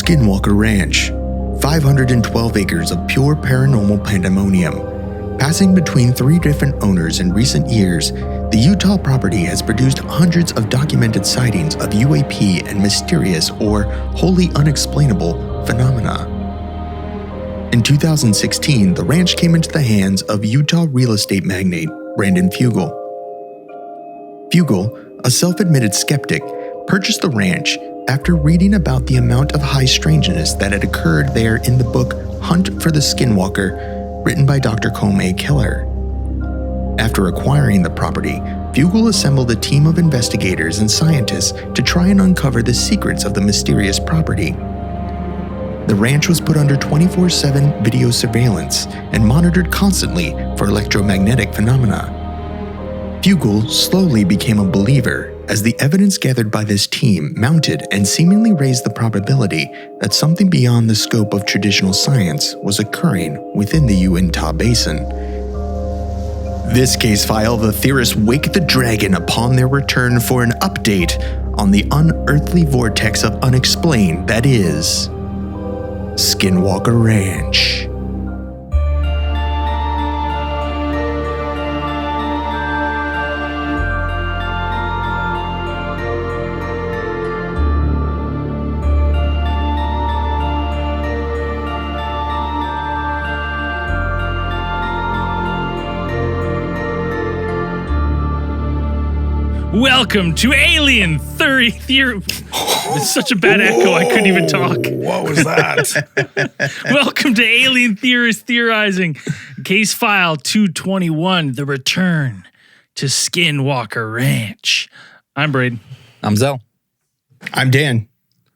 Skinwalker Ranch, 512 acres of pure paranormal pandemonium. Passing between 3 different owners in recent years, the Utah property has produced hundreds of documented sightings of UAP and mysterious or wholly unexplainable phenomena. In 2016, the ranch came into the hands of Utah real estate magnate Brandon Fugel. Fugel, a self-admitted skeptic, purchased the ranch after reading about the amount of high strangeness that had occurred there in the book Hunt for the Skinwalker, written by Dr. Colm A. Keller. After acquiring the property, Fugel assembled a team of investigators and scientists to try and uncover the secrets of the mysterious property. The ranch was put under 24/7 video surveillance and monitored constantly for electromagnetic phenomena. Fugel slowly became a believer as the evidence gathered by this team mounted and seemingly raised the probability that something beyond the scope of traditional science was occurring within the Uinta Basin. This case file, the theorists wake the dragon upon their return for an update on the unearthly vortex of unexplained that is Skinwalker Ranch. Welcome to Alien Theory. It's such a bad echo, I couldn't even talk. What was that? Welcome to Alien Theorists Theorizing. Case file 221, The Return to Skinwalker Ranch. I'm Braden. I'm Zell. I'm Dan.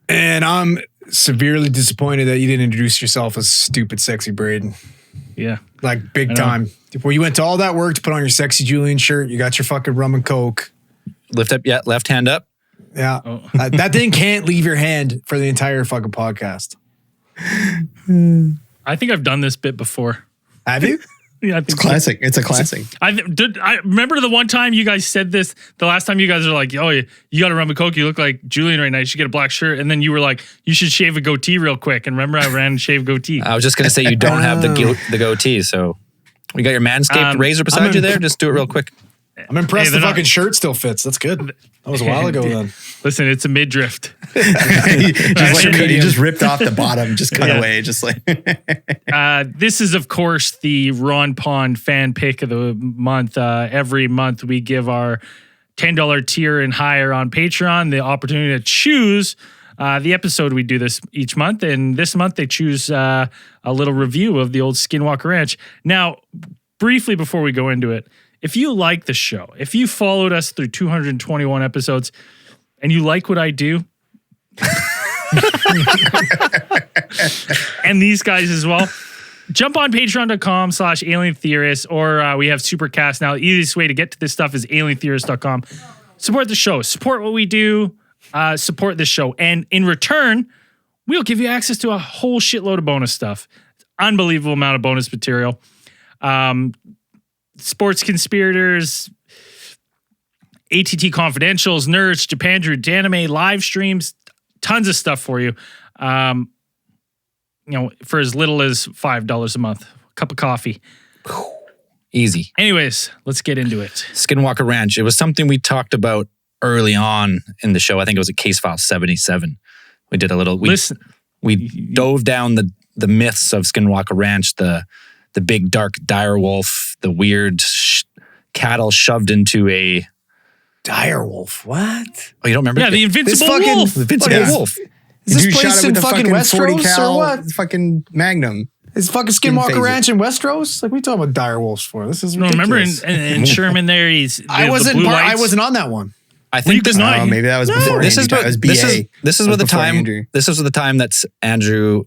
And I'm severely disappointed that you didn't introduce yourself as stupid, sexy Braden. Yeah. Like big time. Where you went to all that work to put on your sexy Julian shirt, you got your fucking rum and coke. Lift up, left hand up. Yeah. Oh. That thing can't leave your hand for the entire fucking podcast. I think I've done this bit before. Have you? Yeah, I think it's classic. It's a classic. I remember the one time you guys said this, the last time you guys were like, oh, you got a rum and coke, you look like Julian right now, you should get a black shirt. And then you were like, you should shave a goatee real quick. And remember I ran and shaved goatee. I was just going to say you don't have the goatee, so we got your Manscaped razor beside you there. Just do it real quick. I'm impressed the fucking shirt still fits. That's good. That was a while ago then. Listen, it's a midriff. You just ripped off the bottom, just cut away, just like. This is, of course, the Ron Pond fan pick of the month. Every month we give our $10 tier and higher on Patreon the opportunity to choose the episode. We do this each month, and this month they choose a little review of the old Skinwalker Ranch. Now, briefly before we go into it, if you like the show, if you followed us through 221 episodes and you like what I do, and these guys as well, jump on patreon.com/alientheorists, or we have Supercast now. The easiest way to get to this stuff is alientheorists.com. Support the show, support what we do, support the show. And in return, we'll give you access to a whole shitload of bonus stuff. Unbelievable amount of bonus material. Sports Conspirators, ATT Confidentials, Nerds, Japan Drew, Danime, live streams, tons of stuff for you. For as little as $5 a month. A cup of coffee. Easy. Anyways, let's get into it. Skinwalker Ranch. It was something we talked about early on in the show. I think it was a case file 77. We did a little. We dove down the myths of Skinwalker Ranch, the big dark dire wolf, the weird cattle shoved into a dire wolf. What? Oh, you don't remember? Yeah, the invincible wolf. The invincible wolf. Is this place in fucking Westeros or what? Fucking Magnum. Is fucking Skinwalker Ranch in Westeros? Like, we talking about dire wolves for? This is ridiculous. No, remember in Sherman there, I wasn't on that one. I think this. Maybe that was before. This is the time that's Andrew.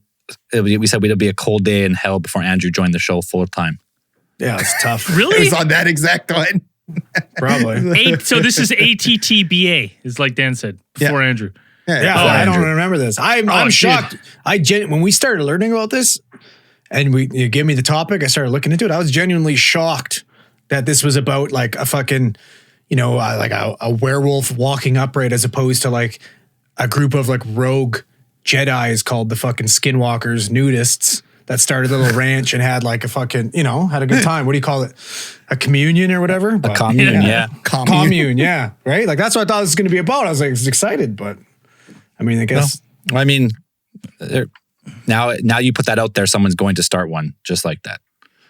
We said it'd be a cold day in hell before Andrew joined the show full time. Yeah, it's tough. Really? It was on that exact one. Probably. So this is ATTBA, is like Dan said, before Andrew. Yeah, I don't remember this. I'm shocked. When we started learning about this, and you gave me the topic, I started looking into it. I was genuinely shocked that this was about like a fucking, like a werewolf walking upright, as opposed to like a group of like rogue Jedis called the fucking Skinwalkers nudists that started a little ranch and had like a fucking, had a good time. What do you call it? A communion or whatever? A commune, yeah. Commune, yeah. Right? Like that's what I thought it was going to be about. I was like excited, but I mean, I guess. Well, I mean, now you put that out there, someone's going to start one just like that.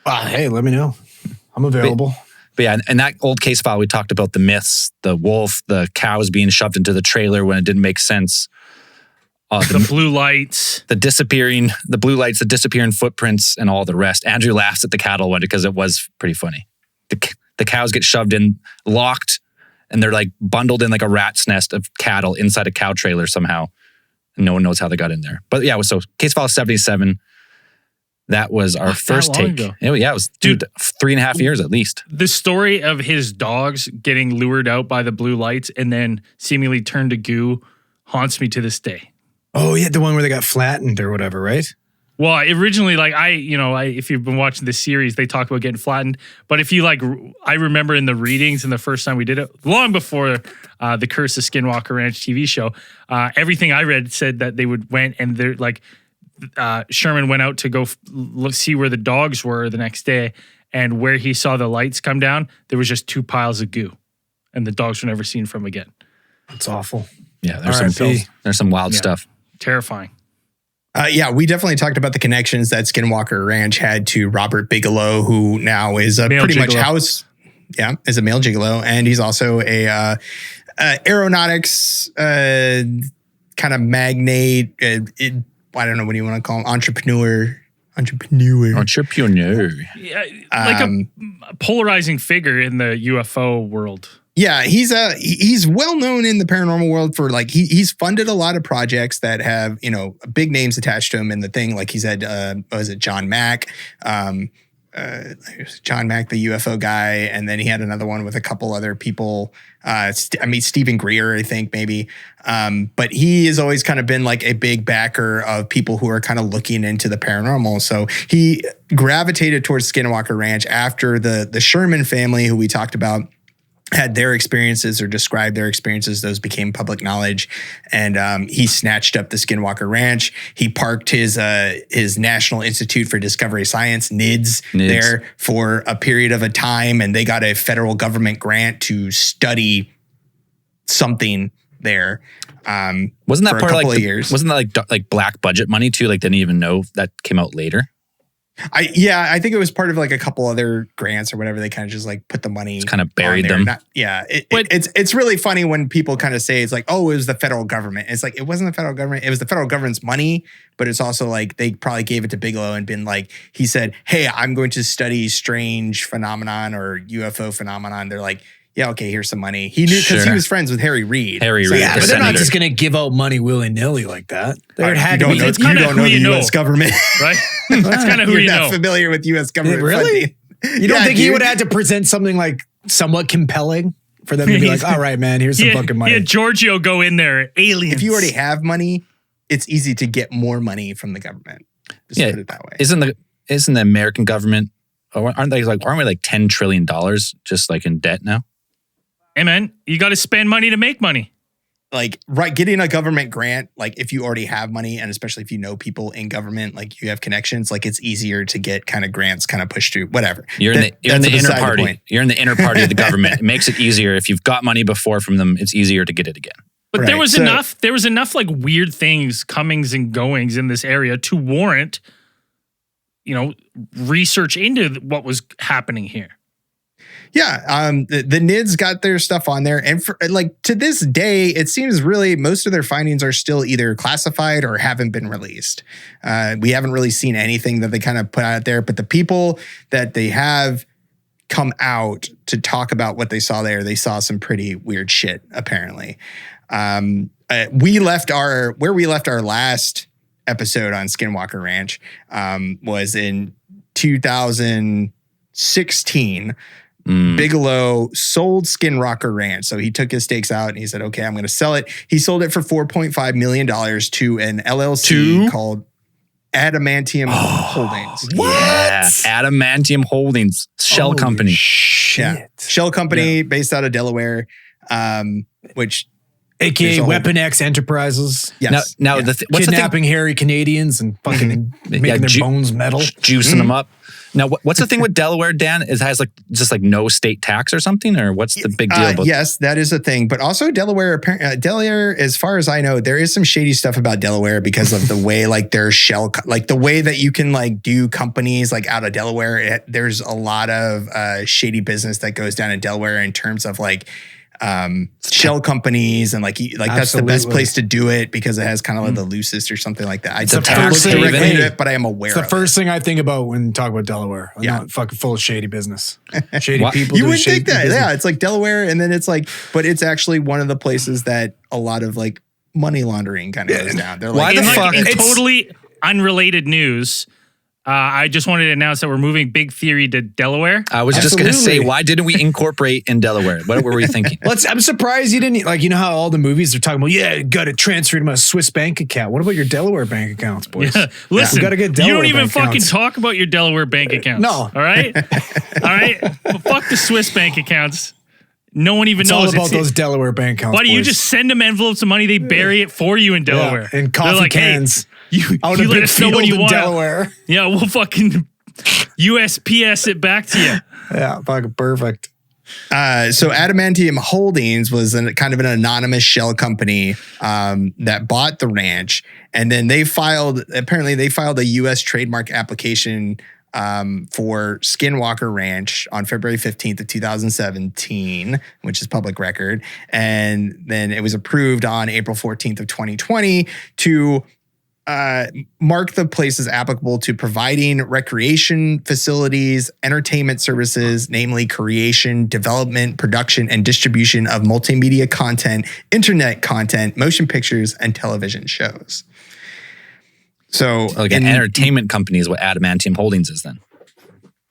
Hey, let me know. I'm available. But yeah, in that old case file, we talked about the myths, the wolf, the cows being shoved into the trailer when it didn't make sense. The blue lights. The blue lights, the disappearing footprints, and all the rest. Andrew laughs at the cattle one because it was pretty funny. The cows get shoved in, locked, and they're like bundled in like a rat's nest of cattle inside a cow trailer somehow. And no one knows how they got in there. But yeah, so case file 77. That was our first take. Ago. Yeah, it was 3.5 years at least. The story of his dogs getting lured out by the blue lights and then seemingly turned to goo haunts me to this day. Oh, yeah, the one where they got flattened or whatever, right? Well, originally, like if you've been watching this series, they talk about getting flattened. But if you I remember in the readings and the first time we did it, long before the Curse of Skinwalker Ranch TV show, everything I read said that they went and they're like, Sherman went out to go see where the dogs were the next day, and where he saw the lights come down, there was just 2 piles of goo, and the dogs were never seen from again. That's awful. Yeah, there's some wild stuff. Terrifying. Yeah, we definitely talked about the connections that Skinwalker Ranch had to Robert Bigelow, who now is a pretty much house. Yeah, is a male gigolo, and he's also a aeronautics kind of magnate. I don't know, what do you want to call him? Entrepreneur. Yeah, like a polarizing figure in the UFO world. Yeah, he's well known in the paranormal world for like he's funded a lot of projects that have big names attached to him in the thing. Like he's had was it John Mack, John Mack, the UFO guy, and then he had another one with a couple other people. Stephen Greer, I think maybe. But he has always kind of been like a big backer of people who are kind of looking into the paranormal. So he gravitated towards Skinwalker Ranch after the Sherman family, who we talked about, had their experiences or described their experiences. Those became public knowledge. And he snatched up the Skinwalker Ranch. He parked his National Institute for Discovery Science, NIDS, there for a period of a time. And they got a federal government grant to study something there. Wasn't that part of like years? Wasn't that like black budget money too? Like, didn't even know that came out later. I think it was part of like a couple other grants or whatever. They kind of just like put the money, just kind of buried them. It's really funny when people kind of say it's like, oh, it was the federal government. It's like, it wasn't the federal government. It was the federal government's money, but it's also like they probably gave it to Bigelow and been like, he said, hey, I'm going to study strange phenomenon or UFO phenomenon. They're like, yeah, okay, here's some money. He knew because he was friends with Harry Reid. Yeah, but they're not just going to give out money willy-nilly like that. You don't know the U.S. government. Right? That's kind of who you know. You're not familiar with U.S. government funding. You don't think he would have had to present something like somewhat compelling for them to be like, all right, man, here's some fucking money. Yeah, Giorgio go in there, aliens. If you already have money, it's easy to get more money from the government. Just put it that way. Isn't the American government, aren't we like $10 trillion just like in debt now? Hey, man, you got to spend money to make money. Like, right, getting a government grant, like if you already have money, and especially if you know people in government, like you have connections, like it's easier to get kind of grants kind of pushed through, whatever. You're in the inner party. You're in the inner party of the government. It makes it easier. If you've got money before from them, it's easier to get it again. But there was enough like weird things, comings and goings in this area to warrant, research into what was happening here. Yeah, the NIDS got their stuff on there, and for, like to this day, it seems really most of their findings are still either classified or haven't been released. We haven't really seen anything that they kind of put out there, but the people that they have come out to talk about what they saw there, they saw some pretty weird shit. Apparently, we left our last episode on Skinwalker Ranch was in 2016. Bigelow sold Skinwalker Ranch. So he took his stakes out and he said, okay, I'm going to sell it. He sold it for $4.5 million to an LLC called Adamantium Holdings. What? Yeah, Adamantium Holdings, shell company. Shit. Yeah. Shell company based out of Delaware, which AKA Weapon X Enterprises. Yes. Now what's the thing? Kidnapping hairy Canadians and fucking making their bones metal. Juicing them up. Now, what's the thing with Delaware, Dan? It has just no state tax or something, or what's the big deal about? Yes, that is a thing. But also Delaware, as far as I know, there is some shady stuff about Delaware because of the way their shell, the way that you can do companies out of Delaware. There's a lot of shady business that goes down in Delaware in terms of shell companies and that's the best place to do it because it has kind of the loosest or something like that. I don't look directly into it, but I am aware. It's the first thing I think about when you talk about Delaware. I'm not fucking full of shady business, shady people. You wouldn't think that, business. Yeah. It's Delaware, and then it's but it's actually one of the places that a lot of money laundering kind of goes down. They're why the fuck? In totally unrelated news. I just wanted to announce that we're moving Big Theory to Delaware. I was just going to say, why didn't we incorporate in Delaware? What were we thinking? I'm surprised you didn't, you know how all the movies are talking about, got to transfer to my Swiss bank account. What about your Delaware bank accounts, boys? Yeah. Listen, got to get Delaware you don't even fucking accounts. Talk about your Delaware bank accounts. No. All right? All right? But fuck the Swiss bank accounts. No one even knows. It's all about those Delaware bank accounts. Why do you just send them envelopes of money? They bury it for you in Delaware. Yeah, in coffee cans. Hey, you let us know when you want Delaware. Yeah, we'll fucking USPS it back to you. Yeah, fucking perfect. So Adamantium Holdings was kind of an anonymous shell company that bought the ranch, and then they filed a U.S. trademark application for Skinwalker Ranch on February 15th of 2017, which is public record. And then it was approved on April 14th of 2020 to mark the place as applicable to providing recreation facilities, entertainment services, namely creation, development, production, and distribution of multimedia content, internet content, motion pictures, and television shows. So an entertainment company is what Adamantium Holdings is then.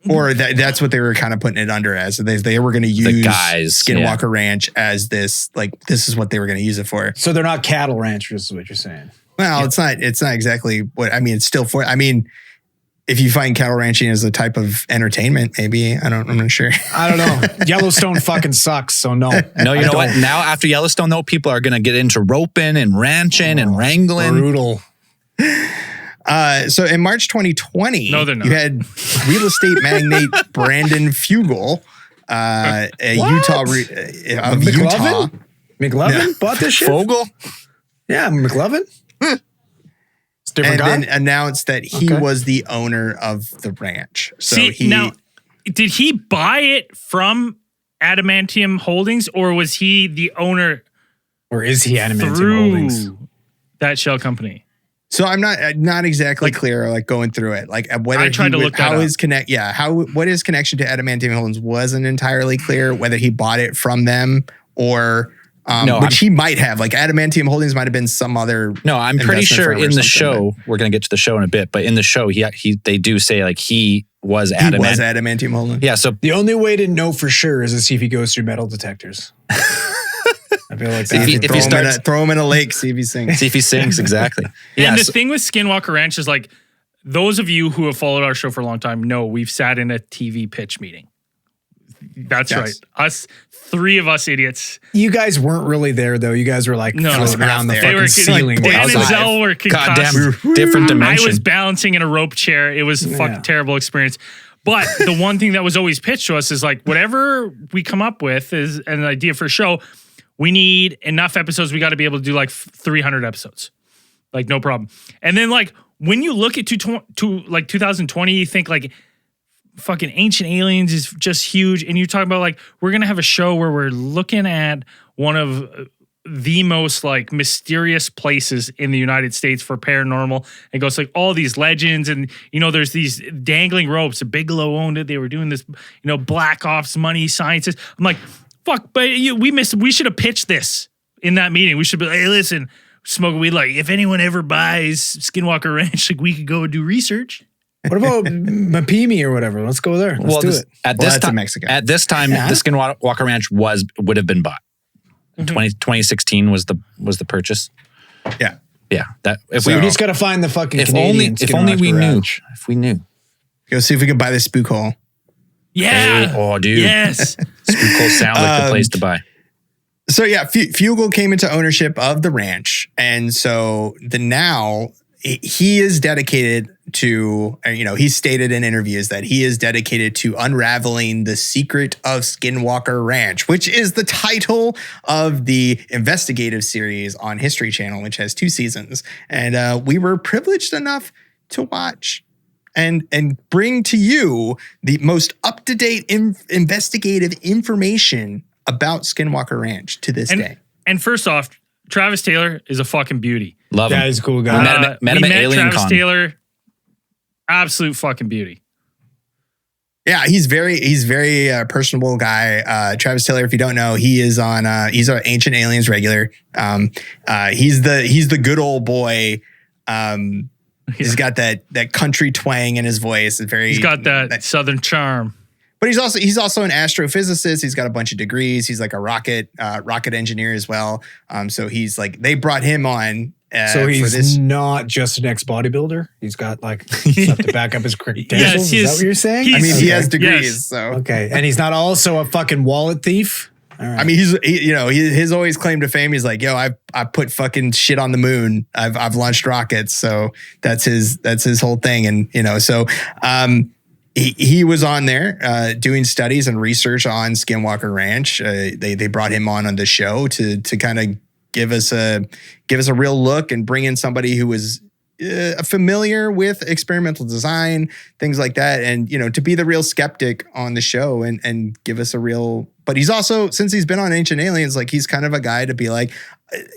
Or that's what they were kind of putting it under as. They were going to use Skinwalker Ranch as this, this is what they were going to use it for. So they're not cattle ranchers, is what you're saying. Well, it's not exactly what, it's still if you find cattle ranching as a type of entertainment, maybe, I'm not sure. I don't know. Yellowstone fucking sucks. So no. No, you know what? Now after Yellowstone though, people are going to get into roping and ranching and wrangling. Brutal. So in March 2020, no, they're not. You had real estate magnate Brandon Fugel, a Utah. McLovin bought this shit? Fogel? Yeah, McLovin. It's a different guy. And then announced that he was the owner of the ranch. So now, did he buy it from Adamantium Holdings, or was he the owner? Or is he Adamantium Holdings? That shell company. So I'm not exactly clear, going through it, whether I tried to look how his what his connection to Adamantium Holdings wasn't entirely clear. Whether he bought it from them or which he might have. Adamantium Holdings might have been some other. No, I'm pretty sure in the show, we're going to get to the show in a bit, but in the show, they do say he was Adamantium Holdings. Yeah, so the only way to know for sure is to see if he goes through metal detectors. I feel like if you throw him in a lake, see if he sings. See if he sings, exactly. And the thing with Skinwalker Ranch is those of you who have followed our show for a long time know we've sat in a TV pitch meeting. That's right. Us, three of us idiots. You guys weren't really there though. You guys were floating around the fucking ceiling. Dan and Zell were concussed. Goddamn different dimension. I was balancing in a rope chair. It was a fucking terrible experience. But the one thing that was always pitched to us is whatever we come up with is an idea for a show. We need enough episodes. We got to be able to do 300 episodes. No problem. And then when you look at 2020, you think fucking Ancient Aliens is just huge. And you talk about we're going to have a show where we're looking at one of the most mysterious places in the United States for paranormal. It goes all these legends and, there's these dangling ropes. Bigelow owned it. They were doing this, black ops, money, sciences. I'm like, fuck, but we should have pitched this in that meeting. We should be hey, listen, smoke weed. If anyone ever buys Skinwalker Ranch, we could go and do research. What about Mapimi or whatever? Let's go there. Let's do it. At this time, the Skinwalker Ranch would have been bought. 2016 was the purchase. Yeah. Yeah. We just got to find the fucking if Canadian only we knew. Ranch. If we knew. Go see if we could buy the spook hole. Yeah. Hey, oh, dude. Yes. Spook hole sounds like the place to buy. So yeah, Fugel came into ownership of the ranch, and so he is dedicated to, he's stated in interviews that he is dedicated to unraveling the secret of Skinwalker Ranch, which is the title of the investigative series on History Channel, which has 2 seasons. And we were privileged enough to watch and bring to you the most up-to-date investigative information about Skinwalker Ranch to this day. And first off, Travis Taylor is a fucking beauty. Love him. Yeah, he's a cool guy. Met him at Alien Travis Con. Taylor, absolute fucking beauty. Yeah, he's very personable guy. Travis Taylor, if you don't know, he's our Ancient Aliens regular. He's the good old boy. He's got that country twang in his voice. He's got that southern charm. But he's also an astrophysicist. He's got a bunch of degrees. He's like a rocket engineer as well. So he's like, they brought him on. So he's not just an ex-bodybuilder. He's got like stuff to back up his credentials. Is that what you're saying? I mean, he has degrees. Yes. So okay, and he's not also a fucking wallet thief. All right. I mean, his always claim to fame. He's like, yo, I put fucking shit on the moon. I've launched rockets. So that's his whole thing. And so he was on there doing studies and research on Skinwalker Ranch. They brought him on the show to kind of give us a real look and bring in somebody who was familiar with experimental design, things like that, and to be the real skeptic on the show and give us a real. But he's also, since he's been on Ancient Aliens, like he's kind of a guy to be like,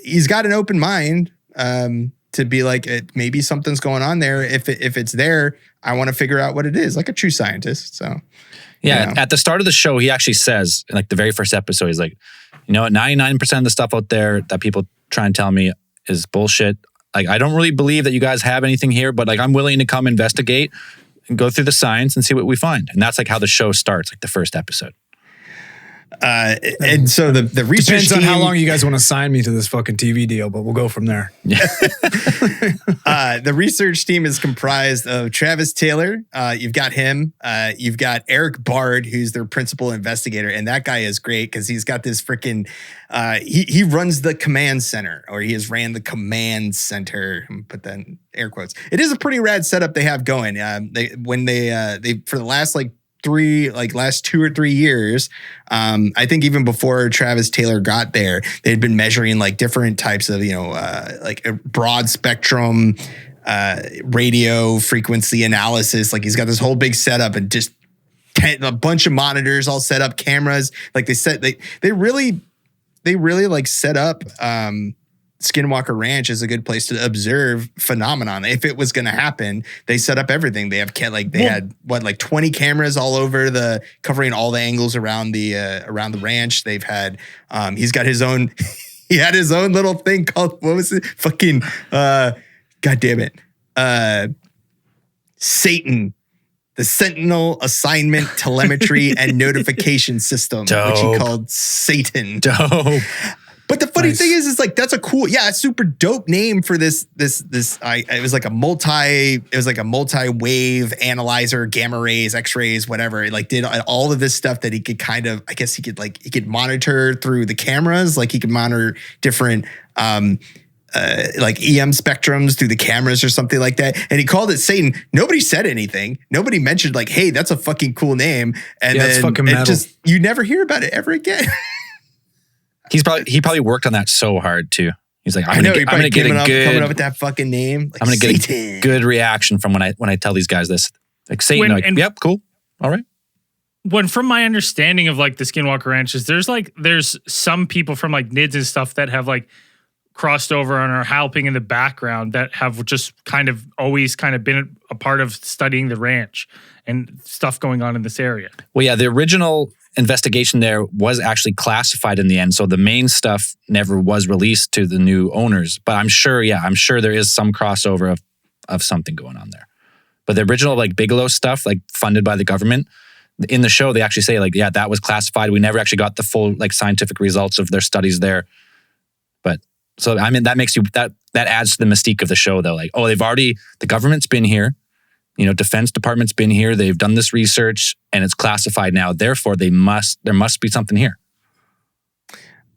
he's got an open mind to be like, maybe something's going on there. If it's there, I want to figure out what it is, like a true scientist. So yeah, at the start of the show, he actually says, like the very first episode, he's like, 99% of the stuff out there that people try and tell me is bullshit. Like, I don't really believe that you guys have anything here, but like, I'm willing to come investigate and go through the science and see what we find. And that's like how the show starts, like the first episode. And so the research depends on how long you guys want to sign me to this fucking TV deal, but we'll go from there. Yeah. The research team is comprised of Travis Taylor. You've got him. You've got Eric Bard, who's their principal investigator, and that guy is great because he's got this freaking. He runs the command center, or he has ran the command center. Put that in air quotes. It is a pretty rad setup they have going. They for the last last 2 or 3 years, I think even before Travis Taylor got there, they'd been measuring like different types of, like a broad spectrum radio frequency analysis. Like he's got this whole big setup and just a bunch of monitors all set up, cameras. Like they really like set up Skinwalker Ranch is a good place to observe phenomenon. If it was going to happen, they set up everything. They had like 20 cameras all over covering all the angles around the ranch. They've had, he's got his own, he had his own little thing called, what was it? Fucking, God damn it. Satan, the Sentinel Assignment Telemetry and Notification System, which he called Satan. Dope. But the funny thing is like, that's a super dope name for this. It was like a multi-wave analyzer, gamma rays, X-rays, whatever. It like did all of this stuff that he could kind of, I guess he could monitor through the cameras. Like he could monitor different, like EM spectrums through the cameras or something like that. And he called it Satan. Nobody said anything. Nobody mentioned like, hey, that's a fucking cool name. And then it's fucking metal. You never hear about it ever again. He probably worked on that so hard too. He's like, I'm gonna get coming up with that fucking name. Like, I'm gonna get a good reaction from when I tell these guys this. Like Satan, yep, cool, all right. When from my understanding of like the Skinwalker Ranches, there's some people from like NIDS and stuff that have like crossed over and are helping in the background that have just always been a part of studying the ranch and stuff going on in this area. Well, yeah, the original investigation there was actually classified in the end, so the main stuff never was released to the new owners. But I'm sure there is some crossover of something going on there. But the original like Bigelow stuff, like funded by the government, in the show they actually say like, yeah, that was classified. We never actually got the full like scientific results of their studies there. But so I mean that makes that adds to the mystique of the show though. Like, oh, the government's been here. Defense Department's been here. They've done this research and it's classified now. Therefore, there must be something here.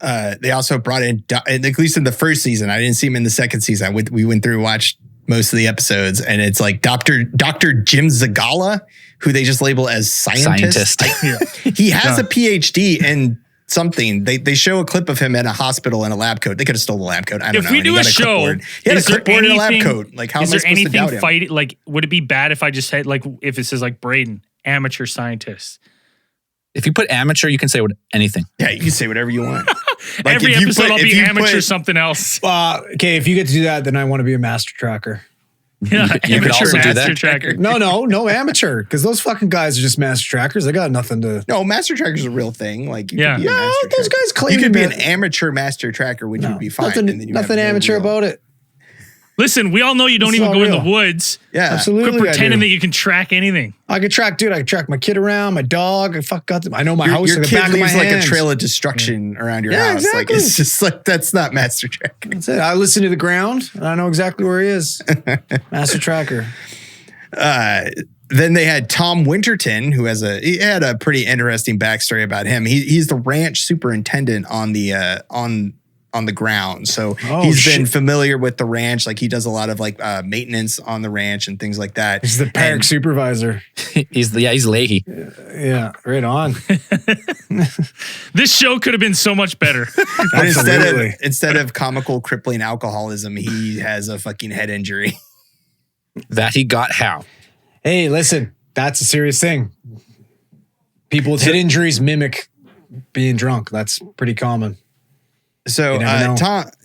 they also brought in, at least in the first season, I didn't see him in the second season. We went through and watched most of the episodes, and it's like Dr. Jim Zagala, who they just label as scientist. He has a PhD in something. They show a clip of him in a hospital in a lab coat. They could have stolen the lab coat. I don't know. If we do a show, he had a clipboard and a lab coat. Like, how is am I there supposed to doubt anything him? fight? Like, would it be bad if I just said, like, if it says like Braden, amateur scientist? If you put amateur, you can say anything. Yeah, you can say whatever you want. Like, Every episode I'll be amateur something else. Okay, if you get to do that, then I want to be a master tracker. Yeah, you could also do that. Tracker. No amateur, because those fucking guys are just master trackers. They got nothing to. No, master tracker's a real thing. Like, you could be a master those tracker. guys claim you could be an amateur master tracker, which would be fine. Nothing amateur about it. Listen, we all know you don't even go in the woods. Yeah, absolutely. Quit pretending that you can track anything. I could track my kid around, my dog. I know my house. Your the kid back leaves of my like hands. a trail of destruction around your house. Exactly. Like, it's just like, that's not master tracking. That's it. I listen to the ground, and I know exactly where he is. Master tracker. Then they had Tom Winterton, who had a pretty interesting backstory about him. He's the ranch superintendent on the ground. So he's been familiar with the ranch. Like, he does a lot of like maintenance on the ranch and things like that. He's the park supervisor. He's Leahy. Yeah, right on. This show could have been so much better. But instead of comical crippling alcoholism, he has a fucking head injury. That he got how? Hey, listen, that's a serious thing. People with head injuries mimic being drunk. That's pretty common. So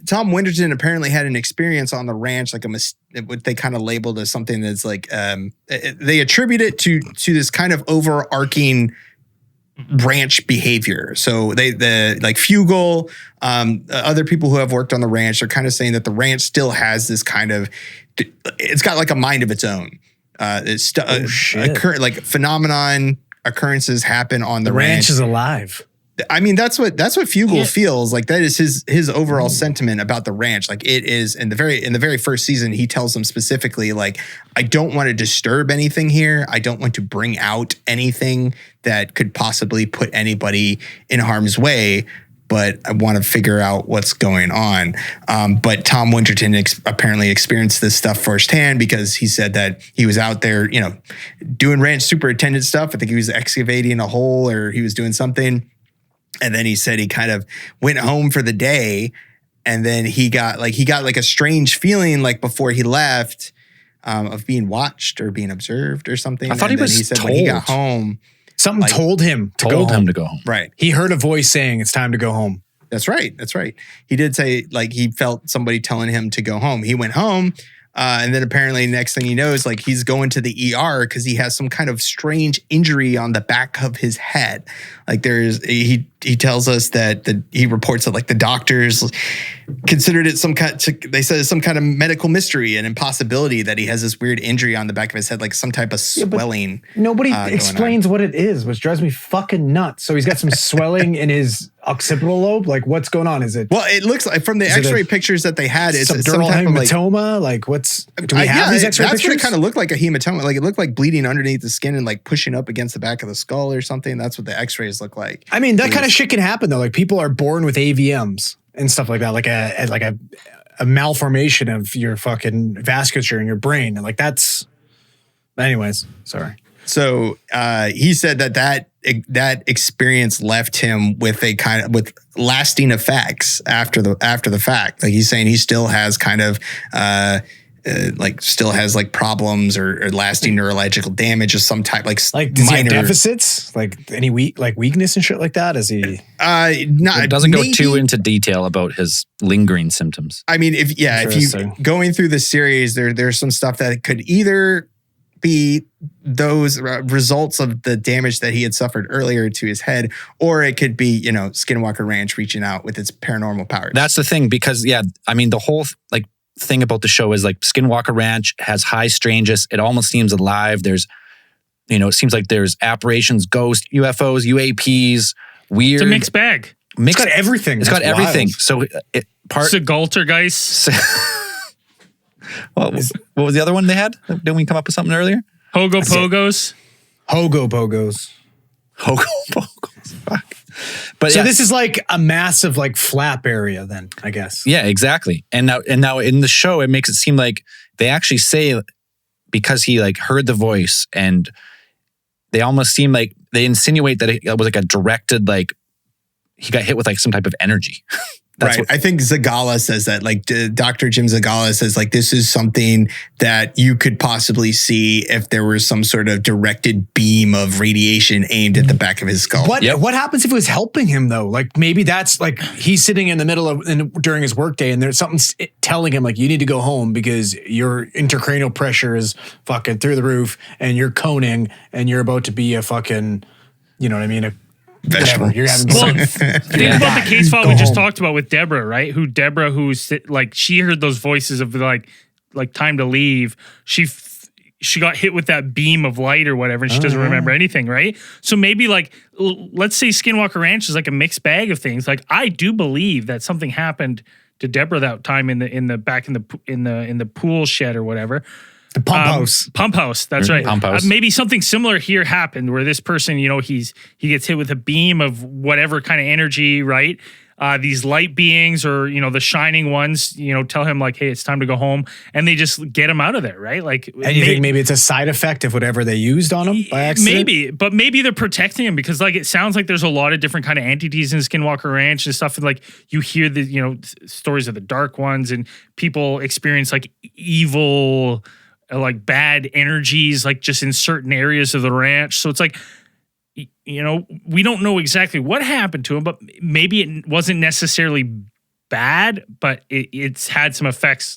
Tom Winterton apparently had an experience on the ranch, like what they kind of labeled as something that's like they attribute it to this kind of overarching ranch behavior. So the like Fugel, other people who have worked on the ranch are kind of saying that the ranch still has this kind of, it's got like a mind of its own. Like phenomenon occurrences happen on the ranch. Ranch is alive. I mean, that's what Fugel feels like. That is his overall sentiment about the ranch. Like, it is in the very first season, he tells them specifically, like, I don't want to disturb anything here. I don't want to bring out anything that could possibly put anybody in harm's way, but I want to figure out what's going on. But Tom Winterton apparently experienced this stuff firsthand, because he said that he was out there, doing ranch superintendent stuff. I think he was excavating a hole, or he was doing something. And then he said he kind of went home for the day, and then he got like a strange feeling, like before he left, of being watched or being observed or something. I thought he said when he got home, something told him to go home. Right. He heard a voice saying it's time to go home. That's right. He did say, like, he felt somebody telling him to go home. He went home. And then apparently next thing he knows, like, he's going to the ER because he has some kind of strange injury on the back of his head. Like, he tells us that he reports that, like, the doctors considered it they said it's some kind of medical mystery and impossibility that he has this weird injury on the back of his head, like some type of swelling. Nobody explains what it is, which drives me fucking nuts. So he's got some swelling in his occipital lobe. Like, what's going on? Is it? Well, it looks like from the X-ray pictures that they had, it's some type of hematoma. Like, what's? Do we have these X-ray pictures? That's what it kind of looked like, a hematoma. Like, it looked like bleeding underneath the skin and like pushing up against the back of the skull or something. That's what the X-rays look like. I mean, that kind of shit can happen though. Like, people are born with AVMs and stuff like that. Like a malformation of your fucking vasculature in your brain, and like that's. Anyways, sorry. So he said that experience left him with with lasting effects after the fact. Like, he's saying he still has kind of problems or lasting neurological damage of some type, like does he have deficits, like any weakness and shit like that? Is he? It doesn't go too into detail about his lingering symptoms. I mean, if you going through the series, there's some stuff that could either be those results of the damage that he had suffered earlier to his head, or it could be, Skinwalker Ranch reaching out with its paranormal powers. That's the thing, because I mean, the whole thing about the show is like Skinwalker Ranch has high strangeness. It almost seems alive. There's, it seems like there's apparitions, ghosts, UFOs, UAPs, weird. It's a mixed bag. It's got everything. It's got everything. So Galtergeist. What was the other one they had? Didn't we come up with something earlier? Hogo Pogos. Hogo Pogos. Hogopogles. Fuck. But So yeah, this is like a massive like flap area then, I guess. yeah, exactly. And now in the show, it makes it seem like they actually say, because he like heard the voice, and they almost seem like they insinuate that it was like a directed, like he got hit with like some type of energy. Right. I think Zagala says that, like Dr. Jim Zagala says, like, this is something that you could possibly see if there was some sort of directed beam of radiation aimed at the back of his skull. What happens if it was helping him though? Like maybe that's like he's sitting in the middle of during his workday, and there's something telling him like you need to go home because your intracranial pressure is fucking through the roof, and you're coning, and you're about to be a fucking, you know what I mean? Vegetable. You're having think about the case file we just talked about with Deborah, right? Who's like, she heard those voices of like time to leave. She got hit with that beam of light or whatever, and she doesn't remember anything, right? So maybe like, let's say Skinwalker Ranch is like a mixed bag of things. Like I do believe that something happened to Deborah that time in the pool shed or whatever. The pump house. That's right. Pump house. Maybe something similar here happened where this person, you know, he gets hit with a beam of whatever kind of energy, right? These light beings, or, you know, the shining ones, you know, tell him like, hey, it's time to go home, and they just get him out of there, right? Like, and you think maybe it's a side effect of whatever they used on him by accident? Maybe they're protecting him, because like it sounds like there's a lot of different kind of entities in Skinwalker Ranch and stuff, and like you hear the, you know, stories of the dark ones, and people experience like evil, like bad energies, like just in certain areas of the ranch. So it's like, you know, we don't know exactly what happened to him, but maybe it wasn't necessarily bad, but it's had some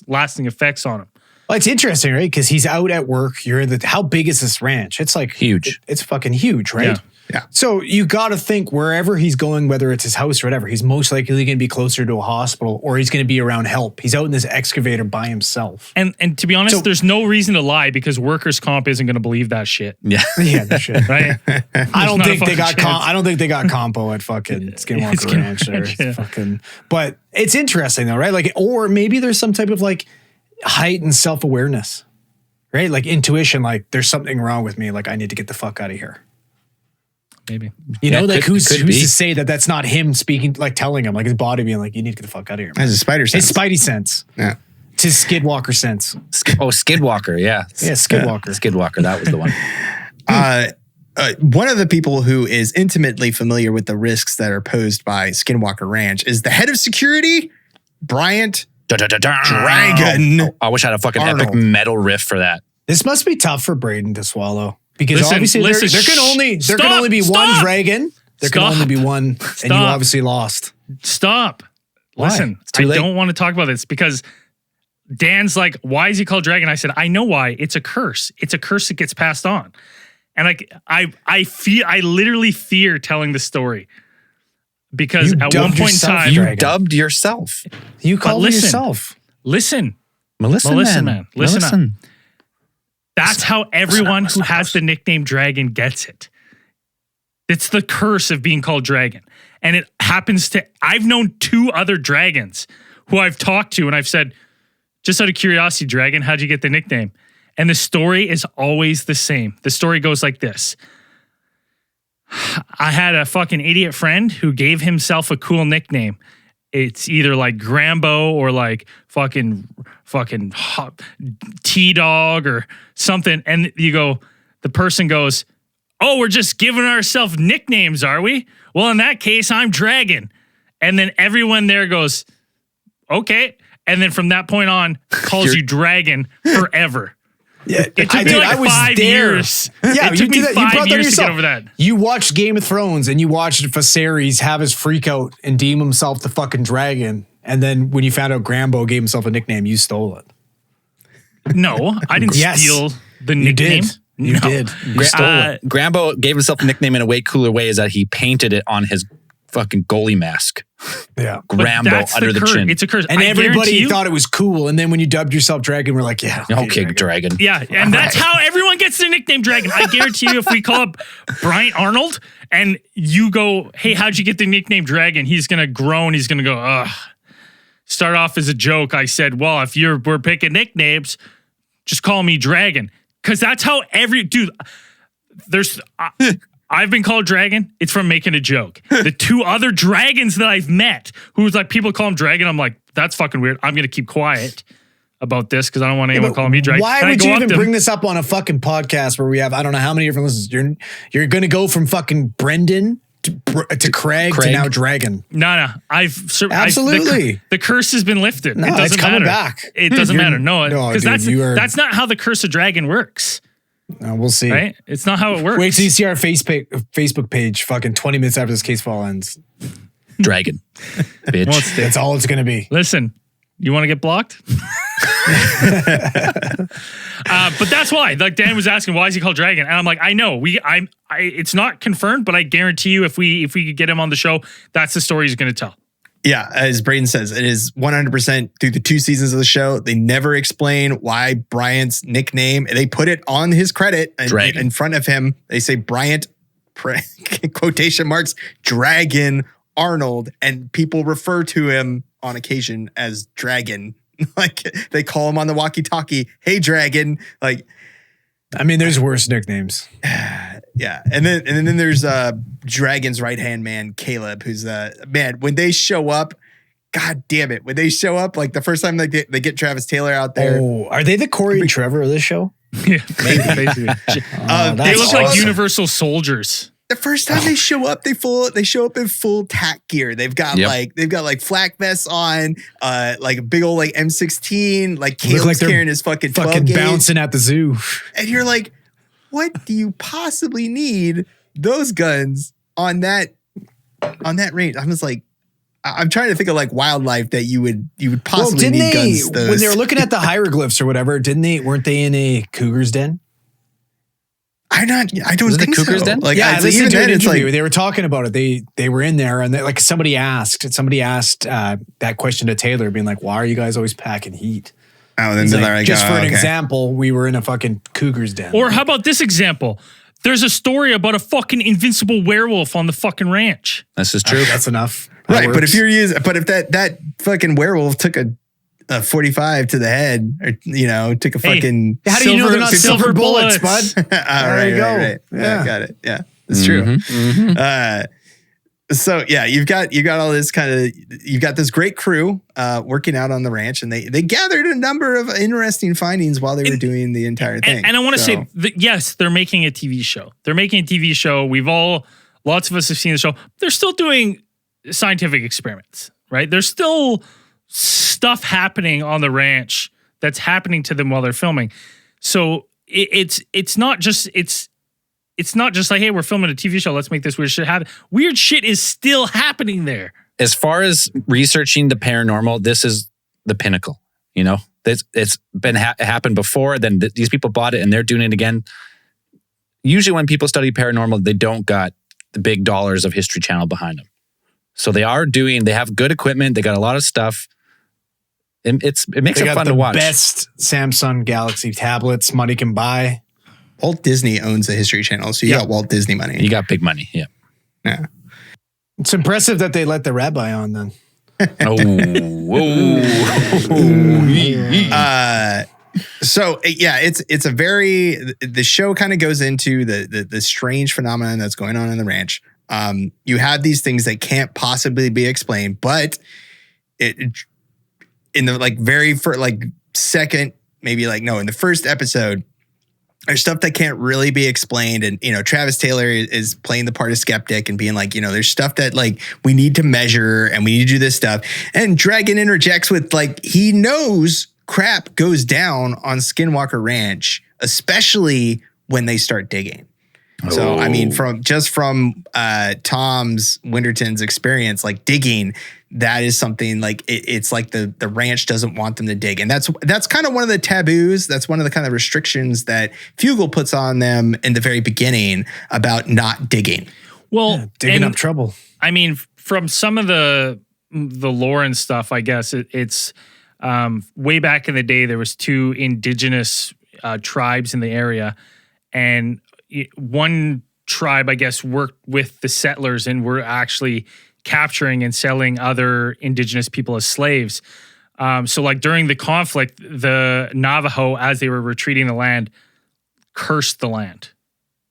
lasting effects on him. Well, it's interesting, right? Because he's out at work. You're in how big is this ranch? It's like huge. It's fucking huge, right? Yeah. So you got to think wherever he's going, whether it's his house or whatever, he's most likely going to be closer to a hospital, or he's going to be around help. He's out in this excavator by himself. And to be honest, there's no reason to lie, because workers' comp isn't going to believe that shit. Yeah. Yeah, that shit. Right? I don't think they got compo at fucking Skinwalker Ranch. It's fucking. But it's interesting though, right? Like, or maybe there's some type of like heightened self-awareness, right? Like intuition. Like there's something wrong with me. Like I need to get the fuck out of here. Maybe. You know, like who's to say that that's not him speaking, like telling him, like his body being like, you need to get the fuck out of here. Has a spider sense. His spidey sense. Yeah. It's his Skidwalker sense. Skidwalker. Yeah. Yeah, Skidwalker. Skidwalker. That was the one. One of the people who is intimately familiar with the risks that are posed by Skinwalker Ranch is the head of security, Bryant Dragon. Oh, I wish I had a fucking Arnold. epic metal riff for that. This must be tough for Braden to swallow. Because Listen, obviously there can only be one dragon. There can only be one, and you obviously lost. Stop. Why? Listen, It's too late. I don't want to talk about this, because Dan's like, why is he called dragon? I said, I know why. It's a curse. It's a curse that gets passed on. And like I literally fear telling the story, because at one point in time, You dubbed yourself. You called listen, yourself. Listen, Melissa, man. Listen up. Listen. That's how everyone who has the nickname Dragon gets it. It's the curse of being called Dragon. And it happens to, I've known 2 other dragons who I've talked to, and I've said, just out of curiosity, Dragon, how'd you get the nickname? And the story is always the same. The story goes like this. I had a fucking idiot friend who gave himself a cool nickname. It's either like Grambo or like fucking T-Dog or something. And the person goes, oh, we're just giving ourselves nicknames, are we? Well, in that case, I'm Dragon. And then everyone there goes, okay. And then from that point on, calls you Dragon forever. Yeah, It took me like 5 years. Yeah, it took me 5 years to yourself. get over that. You watched Game of Thrones and you watched Viserys have his freak out and deem himself the fucking dragon. And then when you found out Grambo gave himself a nickname, you stole it. No, I didn't steal the nickname. You did. You stole it. Grambo gave himself a nickname in a way cooler way, is that he painted it on his fucking goalie mask. Yeah. Grambo under the chin. It's a curse. And I everybody thought it was cool. And then when you dubbed yourself Dragon, we're like, yeah. Okay, Dragon. Yeah, and that's how everyone gets their nickname Dragon. I guarantee you, if we call up Bryant Arnold and you go, hey, how'd you get the nickname Dragon? He's going to groan. He's going to go, ugh. Start off as a joke. I said, well, if we're picking nicknames, just call me Dragon. Because that's how dude, there's, I've been called dragon. It's from making a joke. The two other dragons that I've met, who's like, people call him dragon. I'm like, that's fucking weird. I'm going to keep quiet about this because I don't want anyone calling me dragon. Why would you even bring this up on a fucking podcast where we have, I don't know how many different listeners? You're going to go from fucking Brendan to Craig to now dragon. No. Absolutely. The curse has been lifted. No, it doesn't it's coming matter. back. It doesn't matter. No, because that's not how the curse of dragon works. We'll see. Right? It's not how it works. Wait till you see our Facebook page fucking 20 minutes after this case file ends. Dragon. Bitch. Well, That's all it's going to be. Listen, you want to get blocked? But that's why. Like Dan was asking, why is he called Dragon? And I'm like, I know. It's not confirmed, but I guarantee you, if we could get him on the show, that's the story he's going to tell. Yeah, as Braden says, it is 100% through the 2 seasons of the show. They never explain why Bryant's nickname. They put it on his credit in front of him. They say Bryant, quotation marks, Dragon Arnold, and people refer to him on occasion as Dragon. Like they call him on the walkie-talkie, "Hey, Dragon!" Like, I mean, there's worse nicknames. Yeah, and then there's Dragon's right-hand man, Caleb, who's man. When they show up, God damn it! When they show up, like the first time they get Travis Taylor out there. Oh, are they the Corey and Trevor of this show? Yeah, basically. They look like Universal Soldiers. The first time they show up, they show up in full tack gear. They've got like flak vests on, like a big old like M16, like Caleb's carrying his fucking bouncing at the zoo. And you're like, what do you possibly need those guns on that range? I'm just like, I'm trying to think of like wildlife that you would possibly need guns. When they were looking at the hieroglyphs or whatever, weren't they in a cougar's den? I don't think so. Den? Like, yeah, I listened to an interview. They were talking about it. They were in there, and like somebody asked that question to Taylor, being like, "Why are you guys always packing heat?" Oh, then they're like, just for an example, we were in a fucking cougar's den. Or how about this example? There's a story about a fucking invincible werewolf on the fucking ranch. This is true. That's enough. Right, but if that fucking werewolf took a 45 to the head, or took a fucking. How do you know they're not silver bullets, bud? There you go. Right. Yeah, got it. Yeah, that's true. Mm-hmm. So yeah, you've got all this you've got this great crew working out on the ranch, and they gathered a number of interesting findings while they were doing the entire thing. And I want to say, yes, they're making a TV show. They're making a TV show. Lots of us have seen the show. They're still doing scientific experiments, right? There's still stuff happening on the ranch that's happening to them while they're filming. So it's not just like, hey, we're filming a TV show, let's make this weird shit happen. Weird shit is still happening there. As far as researching the paranormal, this is the pinnacle. It's been happened before. Then these people bought it and they're doing it again. Usually, when people study paranormal, they don't got the big dollars of History Channel behind them. So they have good equipment. They got a lot of stuff. It makes it fun to watch. Best Samsung Galaxy tablets money can buy. Walt Disney owns the History Channel, so you got Walt Disney money. You got big money, yeah. Yeah. It's impressive that they let the rabbi on then. So yeah, it's a the show kind of goes into the strange phenomenon that's going on in the ranch. You have these things that can't possibly be explained, but in the second, maybe in the first episode, there's stuff that can't really be explained. And, Travis Taylor is playing the part of skeptic and being like, there's stuff that we need to measure and we need to do this stuff. And Dragon interjects with he knows crap goes down on Skinwalker Ranch, especially when they start digging. So, I mean, from Tom's Winterton's experience, digging, that is something it's like the ranch doesn't want them to dig. And that's kind of one of the taboos. That's one of the kind of restrictions that Fugel puts on them in the very beginning about not digging. Well, digging up trouble. I mean, from some of the lore and stuff, I guess it's way back in the day, there was 2 indigenous tribes in the area, and one tribe, I guess, worked with the settlers and were actually capturing and selling other indigenous people as slaves. So during the conflict, the Navajo, as they were retreating the land, cursed the land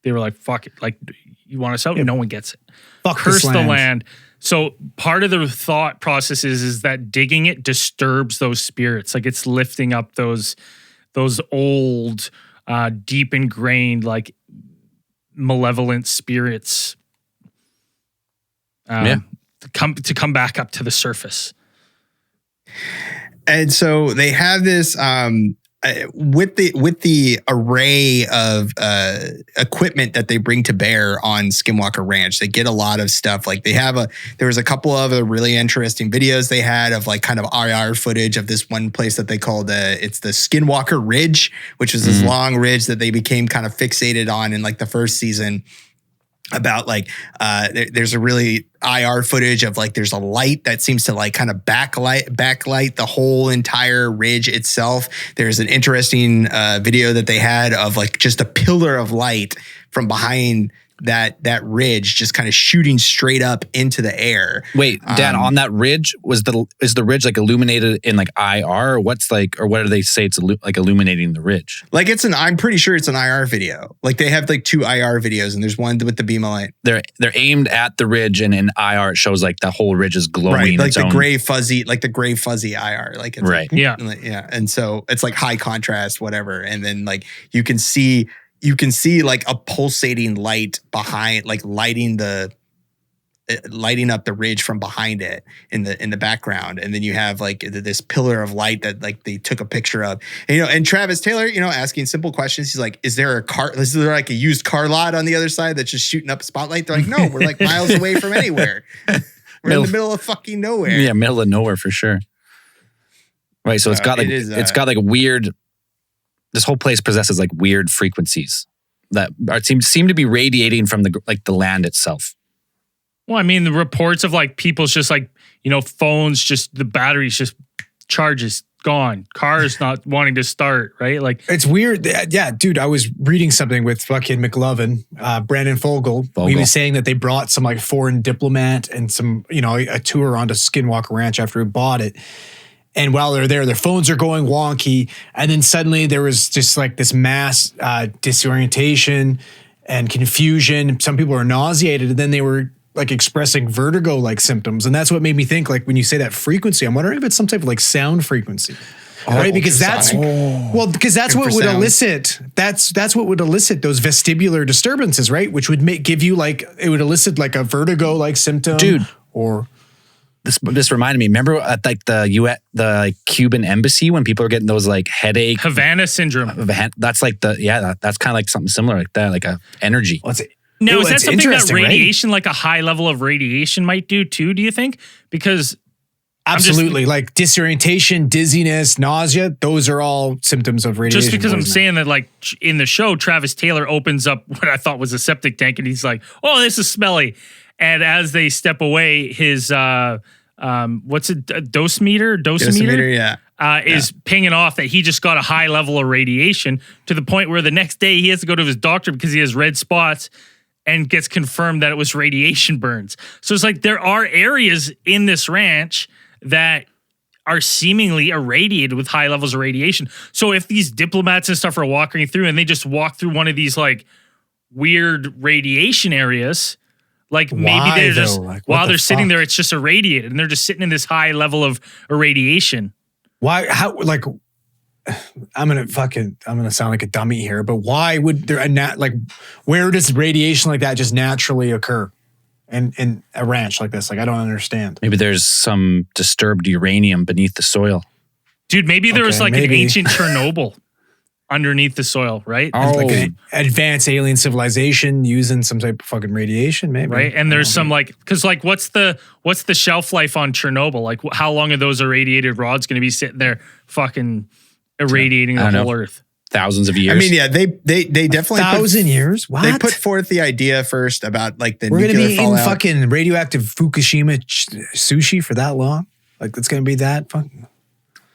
They were like, fuck it. Like, you want us out? No one gets it. Fuck Curse this the land. land. So part of the thought process is that digging it disturbs those spirits. Like it's lifting up those old, deep ingrained, like malevolent spirits. To come back up to the surface. And so they have this with the array of equipment that they bring to bear on Skinwalker Ranch. They get a lot of stuff. Like there was a couple of really interesting videos they had of like kind of IR footage of this one place that they called it's the Skinwalker Ridge, which was this long ridge that they became kind of fixated on in like the first season. About like there's a really IR footage of like there's a light that seems to like kind of backlight the whole entire ridge itself. There's an interesting video that they had of like just a pillar of light from behind that ridge just kind of shooting straight up into the air. Wait, Dan, on that ridge is the ridge like illuminated in like IR or what do they say it's like illuminating the ridge? Like I'm pretty sure it's an IR video. Like they have like 2 IR videos and there's one with the beam of light. They're aimed at the ridge and in IR it shows like the whole ridge is glowing. Right, like the gray fuzzy IR. Like it's right. Like, yeah. And so it's like high contrast, whatever. And then like you can see like a pulsating light behind, like lighting up the ridge from behind it in the background. And then you have like this pillar of light that like they took a picture of, and Travis Taylor, asking simple questions. He's like, is there like a used car lot on the other side that's just shooting up a spotlight? They're like, no, we're like miles away from anywhere. We're in the middle of fucking nowhere. Yeah. Middle of nowhere for sure. Right. So it's got like, it's got like weird, this whole place possesses like weird frequencies that seem to be radiating from the land itself. Well, I mean, the reports of like people's just like, phones, just the batteries just charges gone. Cars not wanting to start, right? Like it's weird. Yeah, dude, I was reading something with fucking McLovin, Brandon Fogel. He was saying that they brought some like foreign diplomat and some, a tour onto Skinwalker Ranch after he bought it. And while they're there, their phones are going wonky. And then suddenly there was just like this mass disorientation and confusion. Some people were nauseated, and then they were like expressing vertigo-like symptoms. And that's what made me think, like when you say that frequency, I'm wondering if it's some type of like sound frequency. Right? Because that's what would elicit. That's what would elicit those vestibular disturbances, right? Which would give you like, it would elicit like a vertigo-like symptom. Dude. Or This reminded me. Remember at like the Cuban embassy when people are getting those like headache, Havana syndrome. That's like that's kind of like something similar like that, like a energy. Now, is that something that radiation, like a high level of radiation, might do too? Do you think? Because absolutely, like disorientation, dizziness, nausea, those are all symptoms of radiation. Just because I'm saying that, like in the show, Travis Taylor opens up what I thought was a septic tank, and he's like, "Oh, this is smelly." And as they step away, his what's it? Dosimeter, is pinging off that he just got a high level of radiation to the point where the next day he has to go to his doctor because he has red spots and gets confirmed that it was radiation burns. So it's like there are areas in this ranch that are seemingly irradiated with high levels of radiation. So if these diplomats and stuff are walking through and they just walk through one of these like weird radiation areas, like maybe they're just, while they're sitting there, it's just irradiated and they're just sitting in this high level of irradiation. Why? How? Like, I'm gonna sound like a dummy here, but why would there where does radiation like that just naturally occur in a ranch like this? Like, I don't understand. Maybe there's some disturbed uranium beneath the soil. Dude, maybe there was like an ancient Chernobyl underneath the soil, right? Like an advanced alien civilization using some type of fucking radiation, maybe. Right, and there's some because what's the shelf life on Chernobyl? Like, how long are those irradiated rods going to be sitting there fucking irradiating the whole Earth? Thousands of years. I mean, yeah, they definitely 1,000 years. What? They put forth the idea first about like the we're nuclear gonna be fallout. in fucking radioactive Fukushima sushi for that long. Like, it's gonna be that fucking.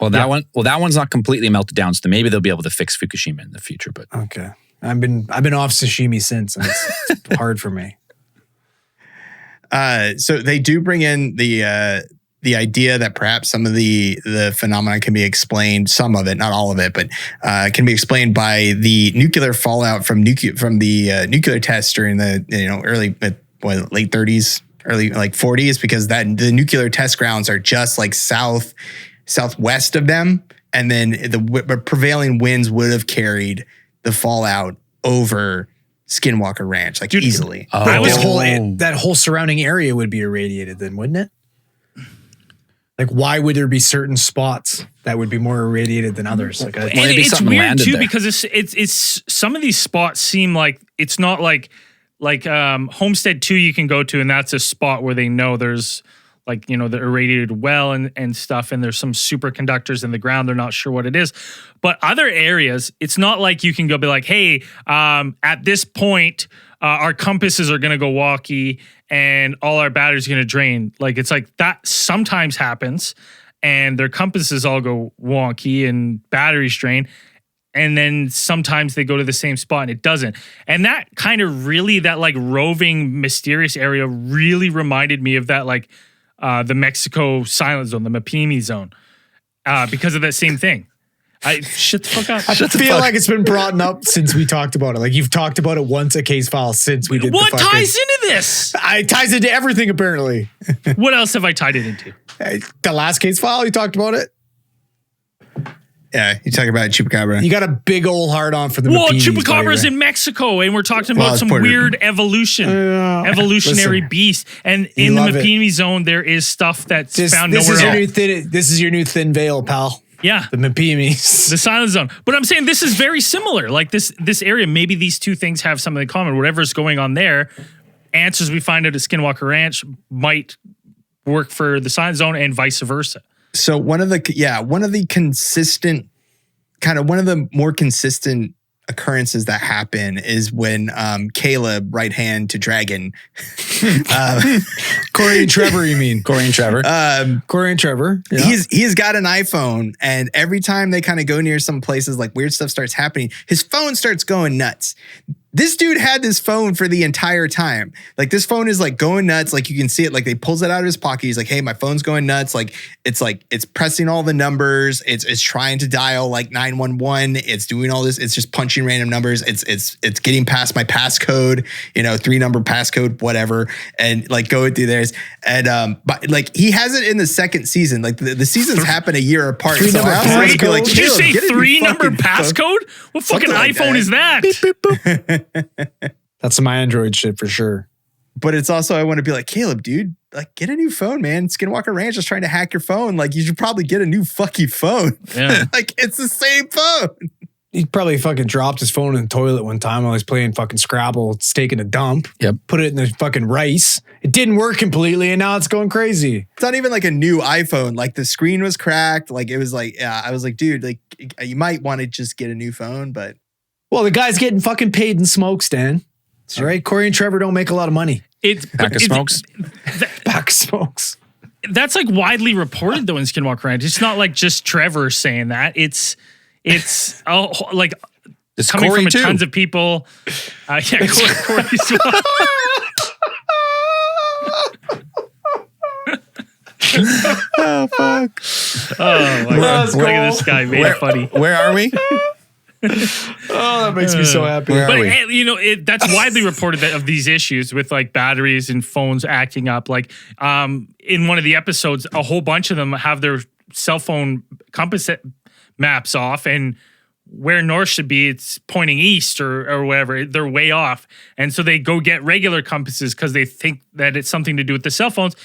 Well, that one's not completely melted down, so maybe they'll be able to fix Fukushima in the future. But okay, I've been off sashimi since, and it's hard for me. So they do bring in the the idea that perhaps some of the phenomena can be explained, some of it, not all of it, but can be explained by the nuclear fallout from the nuclear tests during the early late 30s, early like 40s, because that the nuclear test grounds are just like southwest of them, and then the prevailing winds would have carried the fallout over Skinwalker Ranch easily. That whole surrounding area would be irradiated then, wouldn't it? Like, why would there be certain spots that would be more irradiated than others? And it's weird too, because it's some of these spots seem like it's not like Homestead 2 you can go to, and that's a spot where they know there's the irradiated well and stuff, and there's some superconductors in the ground. They're not sure what it is. But other areas, it's not like you can go be like, hey, at this point, our compasses are going to go wonky and all our batteries are going to drain. Like, it's like that sometimes happens, and their compasses all go wonky and batteries drain. And then sometimes they go to the same spot and it doesn't. And that kind of really, that like roving, mysterious area really reminded me of that, like the Mexico silent zone, the Mapimi zone, because of that same thing. Shut the fuck up. I feel like it's been brought up since we talked about it. Like, you've talked about it once at Case File since we did. What ties into this? It ties into everything, apparently. What else have I tied it into? The last Case File, you talked about it. Yeah, you talk about Chupacabra. You got a big old hard on for the Chupacabra's in Mexico, and we're talking about some weird evolutionary beast. And in the Mapimi zone, there is stuff that's found nowhere else. This is your new thin veil, pal. Yeah. The Mapimis. The silent zone. But I'm saying this is very similar. Like this area, maybe these two things have something in common. Whatever's going on there, answers we find out at Skinwalker Ranch might work for the silent zone and vice versa. So one of the more consistent occurrences that happen is when Caleb, right hand to dragon, Corey and Trevor, you mean? Corey and Trevor. Corey and Trevor. Yeah. He's got an iPhone, and every time they kind of go near some places, like weird stuff starts happening, his phone starts going nuts. This dude had this phone for the entire time. Like, this phone is like going nuts. Like, you can see it. Like, they pulls it out of his pocket. He's like, hey, my phone's going nuts. Like it's pressing all the numbers. It's trying to dial like 911. It's doing all this. It's just punching random numbers. It's getting past my passcode, 3-number passcode, whatever. And like going through theirs. And but like he has it in the second season. Like the seasons happen a year apart. Did you say 3-number passcode? What fucking iPhone is that? Beep, beep, boop. That's some Android shit for sure. But it's also, I want to be like, Caleb, dude, like, get a new phone, man. Skinwalker Ranch is trying to hack your phone. Like, you should probably get a new fucking phone. Yeah. Like, it's the same phone. He probably fucking dropped his phone in the toilet one time while he's playing fucking Scrabble. It's taking a dump. Yep. Put it in the fucking rice. It didn't work completely, and now it's going crazy. It's not even like a new iPhone. Like, the screen was cracked. Like, it was like, I was like, dude, like, you might want to just get a new phone, but. Well, the guy's getting fucking paid in smokes, Dan. All right, Corey and Trevor don't make a lot of money. Pack of smokes. Pack of smokes. That's like widely reported though in Skinwalker Ranch. It's not like just Trevor saying that. It's like it's coming Corey from too. Tons of people. Yeah, Corey as well. Oh fuck! Oh my god! Look at this guy. Made it funny. Where are we? Oh, that makes me so happy. But that's widely reported that of these issues with like batteries and phones acting up. Like in one of the episodes, a whole bunch of them have their cell phone compass maps off, and where north should be, it's pointing east or whatever. They're way off, and so they go get regular compasses because they think that it's something to do with the cell phones,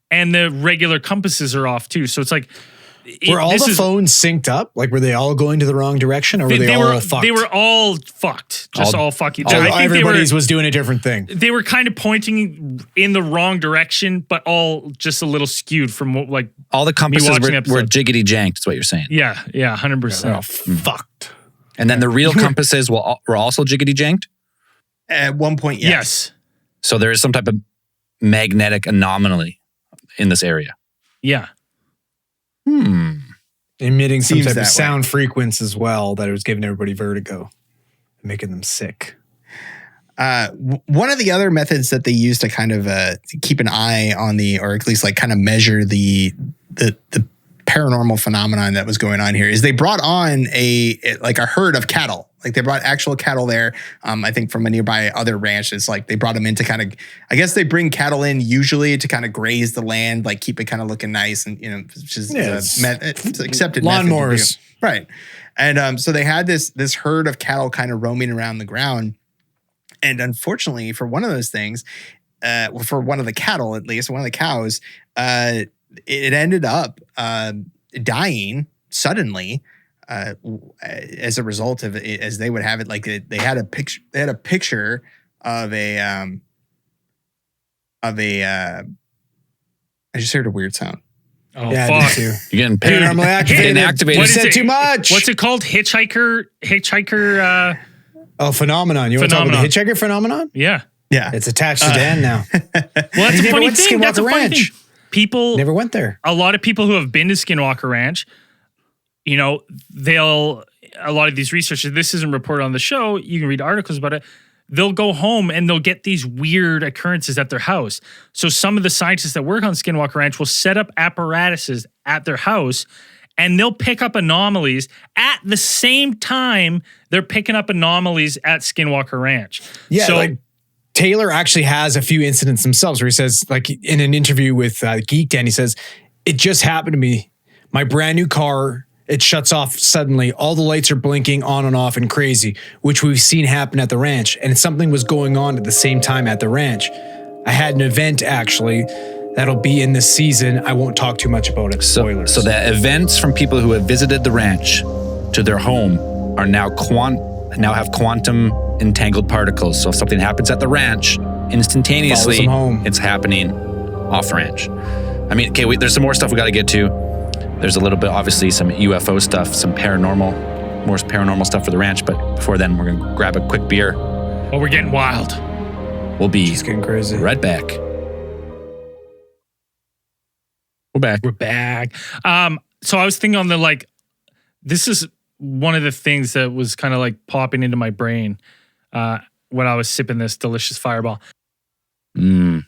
and the regular compasses are off too. So it's like. Were all the phones synced up? Like, were they all going to the wrong direction, or were they all fucked? They were all fucked. Just all fucking. I think everybody's was doing a different thing. They were kind of pointing in the wrong direction, but all just a little skewed from what, like, all the compasses were jiggity janked, is what you're saying. Yeah, 100%. They're all fucked. And then the real compasses were also jiggity janked? At one point, yes. So there is some type of magnetic anomaly in this area. Yeah. Emitting some Seems type of that sound frequency as well, that it was giving everybody vertigo, making them sick. One of the other methods that they use to kind of keep an eye on or at least like kind of measure the paranormal phenomenon that was going on here is they brought on a herd of cattle. Like they brought actual cattle there. I think from a nearby other ranch. It's like they brought them in to kind of, I guess they bring cattle in usually to kind of graze the land, like keep it kind of looking nice and, which is it's accepted lawnmowers. Right. And so they had this herd of cattle kind of roaming around the ground. And unfortunately for one of those things, for one of the cattle, at least one of the cows, it ended up dying suddenly as a result of it, as they would have it. Like they had a picture of a I just heard a weird sound. Oh, yeah, fuck. I did too. You're getting Paranormally activated. activated. What said too much. What's it called? Hitchhiker. Phenomenon. You want to talk about the hitchhiker phenomenon? Yeah. It's attached to Dan now. Well, that's a funny thing. That's a funny thing. People never went there. A lot of people who have been to Skinwalker Ranch, a lot of these researchers, this isn't reported on the show. You can read articles about it. They'll go home and they'll get these weird occurrences at their house. So some of the scientists that work on Skinwalker Ranch will set up apparatuses at their house and they'll pick up anomalies at the same time they're picking up anomalies at Skinwalker Ranch. Yeah, so, like Taylor actually has a few incidents themselves where he says, like in an interview with Geek Dan, he says, it just happened to me. My brand new car, it shuts off suddenly. All the lights are blinking on and off and crazy, which we've seen happen at the ranch. And something was going on at the same time at the ranch. I had an event actually that'll be in this season. I won't talk too much about it. Spoilers. So the events from people who have visited the ranch to their home are now have quantum entangled particles. So if something happens at the ranch, instantaneously, follows them home. It's happening off ranch. I mean, okay, there's some more stuff we got to get to. There's a little bit, obviously, some UFO stuff, some more paranormal stuff for the ranch. But before then, we're going to grab a quick beer. Oh, we're getting wild. We'll be It's getting crazy. right back. We're back. We're back. So I was thinking on this is one of the things that was kind of like popping into my brain when I was sipping this delicious Fireball. Maybe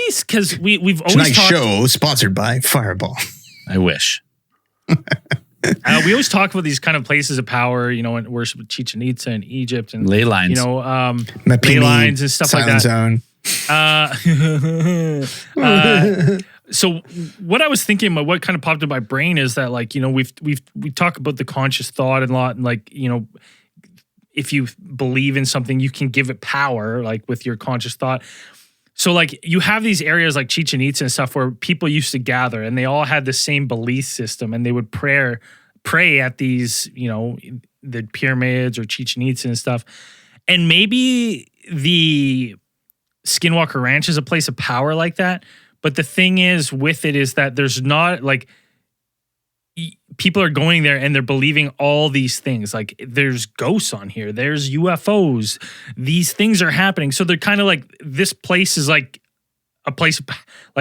it's because we've always Tonight's talked. show sponsored by Fireball. I wish. We always talk about these kind of places of power, and worship of Chichen Itza in Egypt and Ley lines. ley lines and stuff like that. Zone. So what I was thinking about, what kind of popped in my brain is that we talk about the conscious thought a lot, and if you believe in something, you can give it power, like with your conscious thought. So you have these areas like Chichen Itza and stuff where people used to gather and they all had the same belief system and they would pray at these, the pyramids or Chichen Itza and stuff. And maybe the Skinwalker Ranch is a place of power like that. But the thing is with it is that there's not people are going there and they're believing all these things. Like there's ghosts on here, there's UFOs, these things are happening. So they're kind of this place is like a place of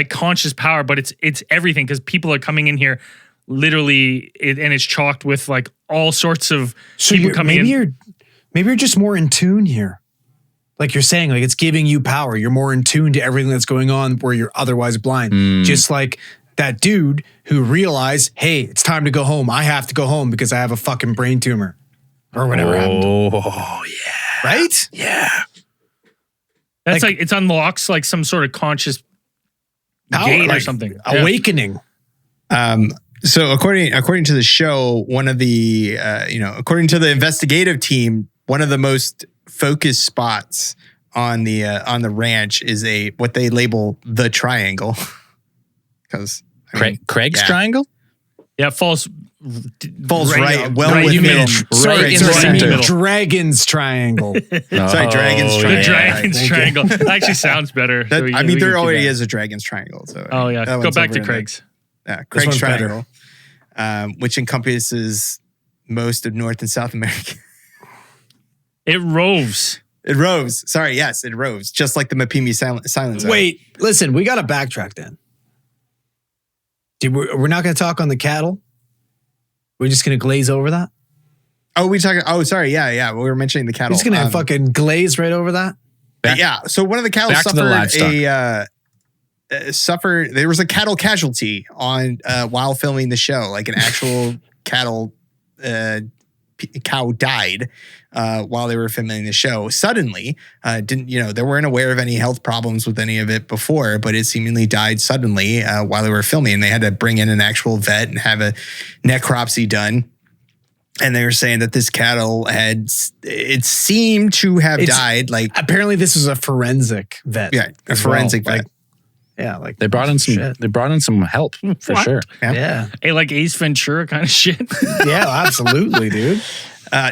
conscious power, but it's everything because people are coming in here literally and it's chalked with all sorts of people coming in. Maybe you're just more in tune here. Like you're saying, it's giving you power. You're more in tune to everything that's going on where you're otherwise blind. Just like that dude who realized, hey, it's time to go home. I have to go home because I have a fucking brain tumor or whatever happened. Oh, yeah. Right? Yeah. That's it unlocks some sort of conscious gate or something. Awakening. So according to the show, one of the according to the investigative team, one of the most focused spots on the ranch is what they label the triangle. Because Craig's Triangle? Yeah, falls right within. Right in the center. Dragon's Triangle. Sorry, Dragon's Triangle. The Dragon's Triangle. That actually sounds better. There already is a Dragon's Triangle. So oh yeah, go back to Craig's. Craig's Triangle, which encompasses most of North and South America. It roves. It roves. Sorry, yes, it roves. Just like the Mapimi Silent Zone. Wait, listen, we got to backtrack then. We're not going to talk on the cattle? We're just going to glaze over that? Oh, we talking? Oh, sorry. Yeah. We were mentioning the cattle. He's gonna fucking glaze right over that. Yeah. So one of the cattle Back to the livestock. There was a cattle casualty on while filming the show, like an actual cattle cow died while they were filming the show. Suddenly, they weren't aware of any health problems with any of it before, but it seemingly died suddenly while they were filming. They had to bring in an actual vet and have a necropsy done. And they were saying that this cattle it seemed to have died. Like, apparently this was a forensic vet. Yeah, a forensic vet. Like they brought in some. shit. They brought in some help for sure. Yeah. Hey, like Ace Ventura kind of shit. Yeah, absolutely, dude.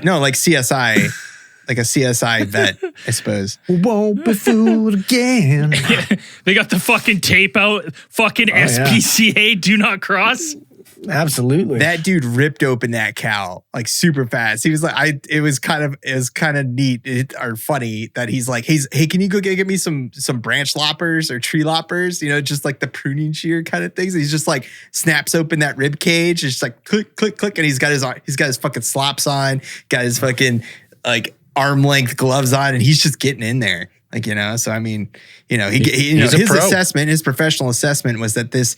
No, like CSI, like a CSI vet, I suppose. Won't be fooled again. They got the fucking tape out. Fucking SPCA, do not cross. Absolutely. That dude ripped open that cow like super fast. He was like, it was kind of neat or funny that he's like, hey, can you go get me some branch loppers or tree loppers? Just like the pruning shear kind of things. He's just like snaps open that rib cage. It's just like click, click, click, and he's got his fucking slops on, got his fucking like arm length gloves on, and he's just getting in there. Like, so I mean, his professional assessment was that this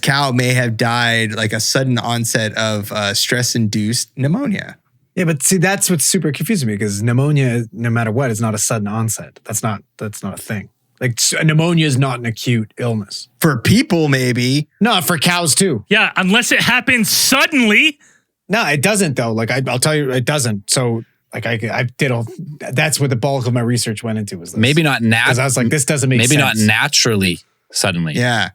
cow may have died like a sudden onset of stress-induced pneumonia. Yeah, but see, that's what's super confusing me because pneumonia, no matter what, is not a sudden onset. That's not a thing. Like pneumonia is not an acute illness. For people, maybe. No, for cows too. Yeah, unless it happens suddenly. No, it doesn't though. Like I'll tell you, it doesn't. So. Like I did that's what the bulk of my research went into was this. Maybe not because I was like, this doesn't make sense. Maybe not naturally suddenly. Yeah.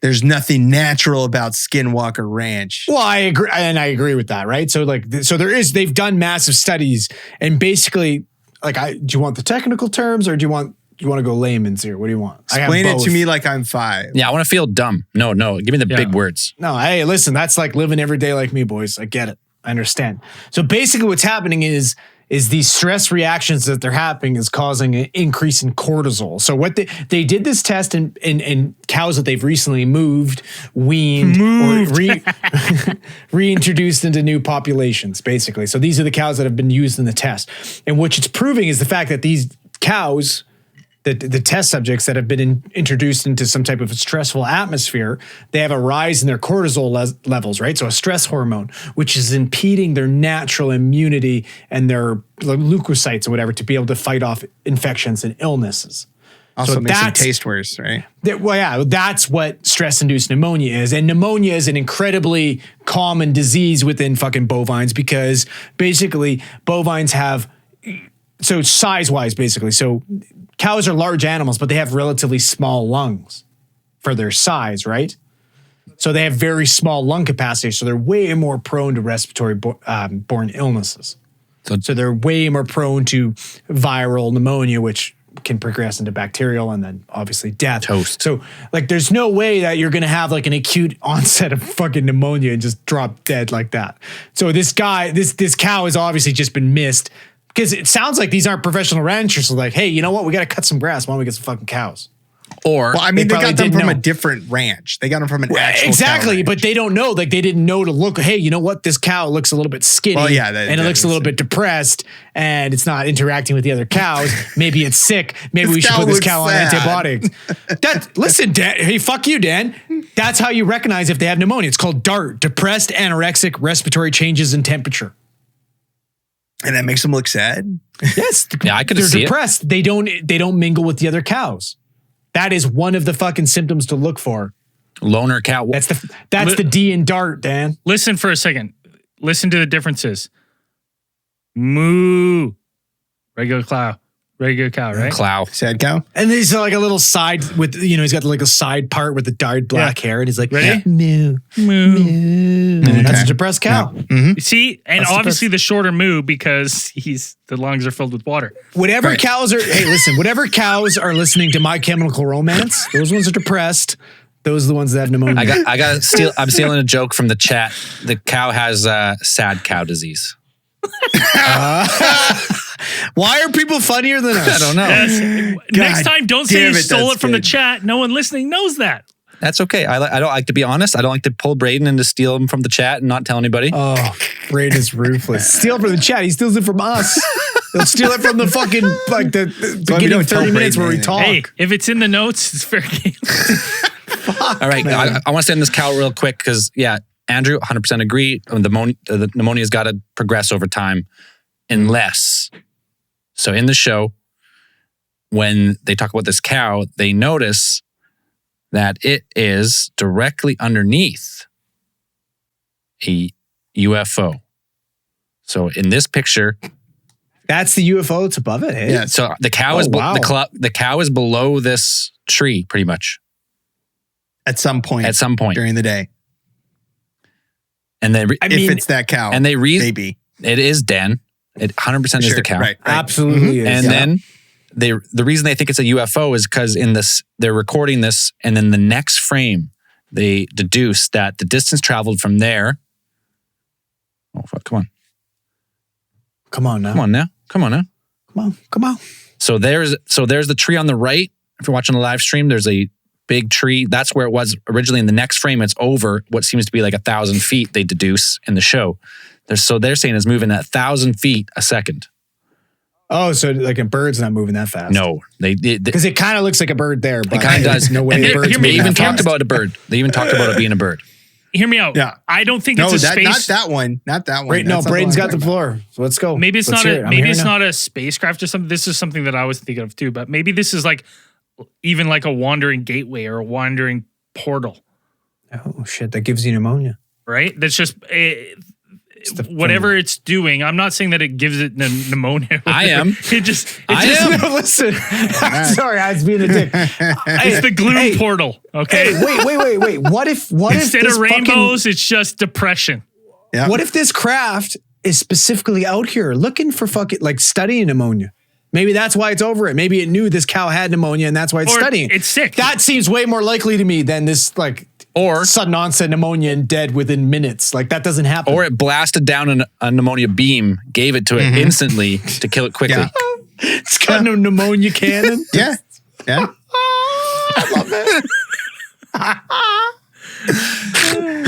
There's nothing natural about Skinwalker Ranch. Well, I agree, and I agree with that, right? So they've done massive studies, and basically, like, do you want the technical terms or do you want to go layman's here? What do you want? Explain it to me like I'm 5. Yeah, I want to feel dumb. No, give me the big words. No, hey, listen, that's like living every day like me, boys. I get it. I understand. So basically what's happening is these stress reactions that they're happening is causing an increase in cortisol. So what they did this test in cows that they've recently weaned, or reintroduced into new populations, basically. So these are the cows that have been used in the test. And what it's proving is the fact that these cows, the test subjects that have been introduced into some type of stressful atmosphere, they have a rise in their cortisol levels, right? So a stress hormone, which is impeding their natural immunity and their leukocytes or whatever to be able to fight off infections and illnesses. Also makes them taste worse, right? That's what stress-induced pneumonia is. And pneumonia is an incredibly common disease within fucking bovines because basically bovines have, so size-wise basically, so cows are large animals, but they have relatively small lungs for their size, right? So they have very small lung capacity, so they're way more prone to respiratory borne illnesses. So they're way more prone to viral pneumonia, which can progress into bacterial and then obviously death. Toast. So like there's no way that you're going to have like an acute onset of fucking pneumonia and just drop dead like that. So this guy, this cow has obviously just been missed. Because it sounds like these aren't professional ranchers. So like, hey, you know what? We got to cut some grass. Why don't we get some fucking cows? Or well, I mean, they got them from a different ranch. They got them from an actual exactly, but they don't know. Like they didn't know to look. Hey, you know what? This cow looks a little bit skinny, and it looks a little bit depressed, and it's not interacting with the other cows. Maybe it's sick. Maybe we should put this cow on antibiotics. Listen, Dan. Hey, fuck you, Dan. That's how you recognize if they have pneumonia. It's called DART, depressed anorexic respiratory changes in temperature. And that makes them look sad. Yes, yeah, I could. They're depressed. They don't mingle with the other cows. That is one of the fucking symptoms to look for. Loner cow. That's the D in DART, Dan. Listen for a second. Listen to the differences. Moo. Regular cow. Regular cow, right? Clow. Sad cow. And there's like a little side with, he's got like a side part with the dyed black hair. And he's like, ready? Moo. Moo. Okay. That's a depressed cow. Yeah. Mm-hmm. See, and that's obviously the shorter moo because the lungs are filled with water. Whatever cows are listening to My Chemical Romance, those ones are depressed. Those are the ones that have pneumonia. I'm stealing a joke from the chat. The cow has sad cow disease. Why are people funnier than us? I don't know. Yes. Next time, don't say you stole it from the chat. No one listening knows that. That's okay. I don't like to be honest. I don't like to pull Braden and to steal him from the chat and not tell anybody. Oh, Brain is ruthless. Steal from the chat. He steals it from us. He'll steal it from the fucking like the beginning 30 minutes where we talk. Hey, if it's in the notes, it's fair game. All right, I want to send this cow real quick because Andrew, 100% agree. The pneumonia's got to progress over time, unless. So in the show, when they talk about this cow, they notice that it is directly underneath a UFO. So in this picture, that's the UFO that's above it. Hey? Yeah. So the cow is the cow is below this tree, pretty much. At some point during the day. And then if it's that cow, and they maybe it is Dan. It 100% is the cow. Right. Absolutely is. And then the reason they think it's a UFO is because in this they're recording this, and then the next frame they deduce that the distance traveled from there. Oh fuck! Come on now. So there's the tree on the right. If you're watching the live stream, there's a big tree. That's where it was originally. In the next frame, it's over what seems to be like 1,000 feet. They deduce in the show. They're saying it's moving at 1,000 feet a second. Oh, so like a bird's not moving that fast? No, because it kind of looks like a bird there. But it kind of does. No way. They even talked about a bird. They even talked about it being a bird. Hear me out. Yeah. I don't think it's a space. Not that one. Right, no, Braden's got the floor. So let's go. Maybe it's not a spacecraft or something. This is something that I was thinking of too. But maybe this is like even like a wandering gateway or a wandering portal. Oh shit! That gives you pneumonia. Right. That's just. Whatever it's doing, I'm not saying that it gives it pneumonia. I am. No, listen. Sorry, I was being a dick. It's the gloom portal. Okay. Hey, wait. What if instead of rainbows, it's just depression? Yeah. What if this craft is specifically out here looking for fucking like studying pneumonia? Maybe that's why it's over it. Maybe it knew this cow had pneumonia and that's why it's studying. It's sick. That seems way more likely to me than this like. Or sudden onset pneumonia and dead within minutes. Like that doesn't happen. Or it blasted down a pneumonia beam, gave it to it instantly to kill it quickly. Yeah. It's got no pneumonia cannon. Yeah. I love it.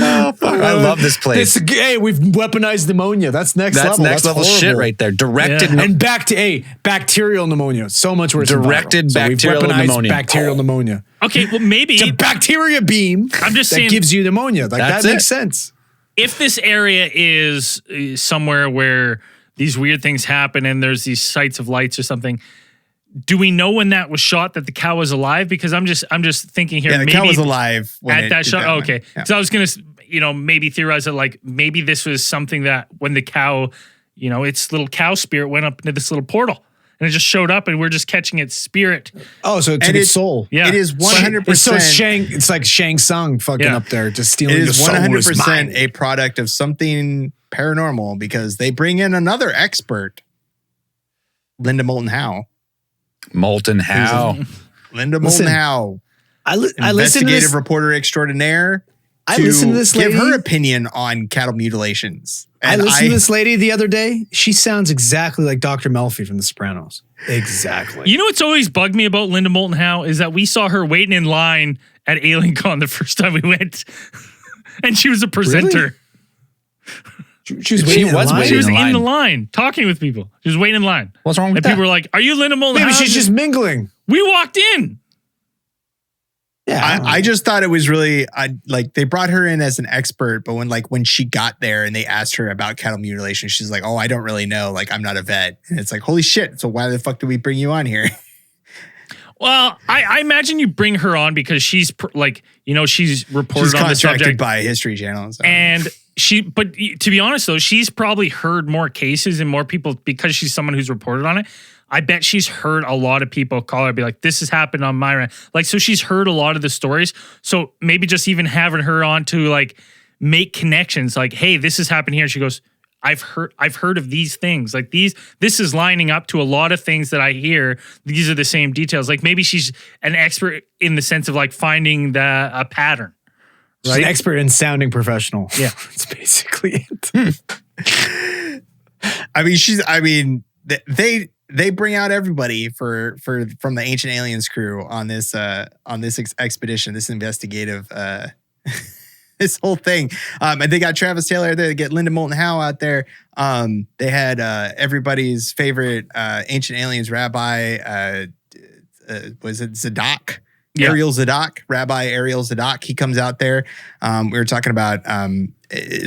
Oh, fuck. I love this place. Hey, we've weaponized pneumonia. That's next level. That's next level shit right there. Directed and bacterial pneumonia. So much worse. Directed bacterial pneumonia. Bacterial pneumonia. Okay, well maybe it's a bacteria beam. I'm just saying that gives you pneumonia. Like that makes sense. If this area is somewhere where these weird things happen and there's these sites of lights or something, do we know when that was shot that the cow was alive? Because I'm just thinking here. Yeah, the cow was alive at that shot. Oh, okay, so I was gonna maybe theorize that like maybe this was something that when the cow, its little cow spirit went up into this little portal. And it just showed up, and we're just catching its spirit. Oh, so it took its soul. Yeah, it is 100%. So it's like Shang Tsung fucking up there, just stealing the soul. It is 100% a product of something paranormal because they bring in another expert, Linda Moulton Howe. Linda Moulton Howe. I listened to investigative reporter extraordinaire. I listened to this lady give her opinion on cattle mutilations. And I listened to this lady the other day. She sounds exactly like Dr. Melfi from The Sopranos. Exactly. You know what's always bugged me about Linda Moulton Howe is that we saw her waiting in line at AlienCon the first time we went, and she was a presenter. Really? She was in the line talking with people. She was waiting in line. What's wrong with that? And people were like, "Are you Linda Moulton Howe?" Maybe she's just mingling. We walked in. Yeah, I just thought it was really they brought her in as an expert, but when she got there and they asked her about cattle mutilation, she's like, "Oh, I don't really know. Like, I'm not a vet." And it's like, holy shit! So why the fuck did we bring you on here? Well, I imagine you bring her on because she's she's reported on the subject by History Channel, so. And but to be honest though, she's probably heard more cases and more people because she's someone who's reported on it. I bet she's heard a lot of people call her and be like, this has happened on my rant. Like, so she's heard a lot of the stories. So maybe just even having her on to like make connections like, hey, this has happened here. And she goes, I've heard of these things. Like this is lining up to a lot of things that I hear. These are the same details. Like maybe she's an expert in the sense of like finding a pattern. Right? She's an expert in sounding professional. Yeah. That's basically it. They bring out everybody from the Ancient Aliens crew on this expedition, this investigative this whole thing. And they got Travis Taylor there. They get Linda Moulton Howe out there. They had everybody's favorite ancient aliens rabbi. Was it Zadok? Yeah. Ariel Zadok, Rabbi Ariel Zadok. He comes out there. We were talking about.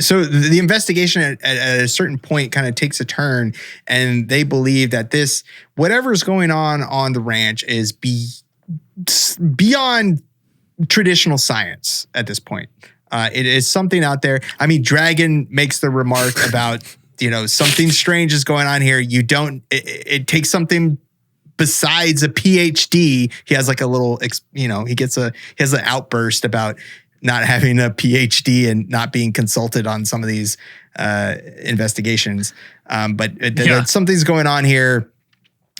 So the investigation at a certain point kind of takes a turn, and they believe that whatever's going on the ranch is beyond traditional science at this point. It is something out there. I mean, Dragon makes the remark about, something strange is going on here. It takes something besides a PhD. He has like a little, he has an outburst about not having a PhD and not being consulted on some of these investigations. But something's going on here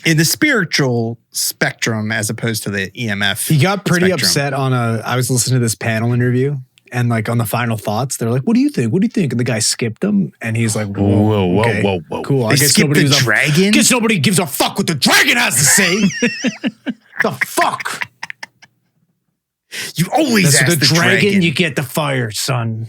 in the spiritual spectrum as opposed to the EMF. He got pretty spectrum. upset I was listening to this panel interview, and like on the final thoughts, they're like, what do you think? What do you think? And the guy skipped him, and he's like, whoa, okay, cool. They skipped the dragon? Guess nobody gives a fuck what the dragon has to say. The fuck? You always ask the dragon. You get the fire, son.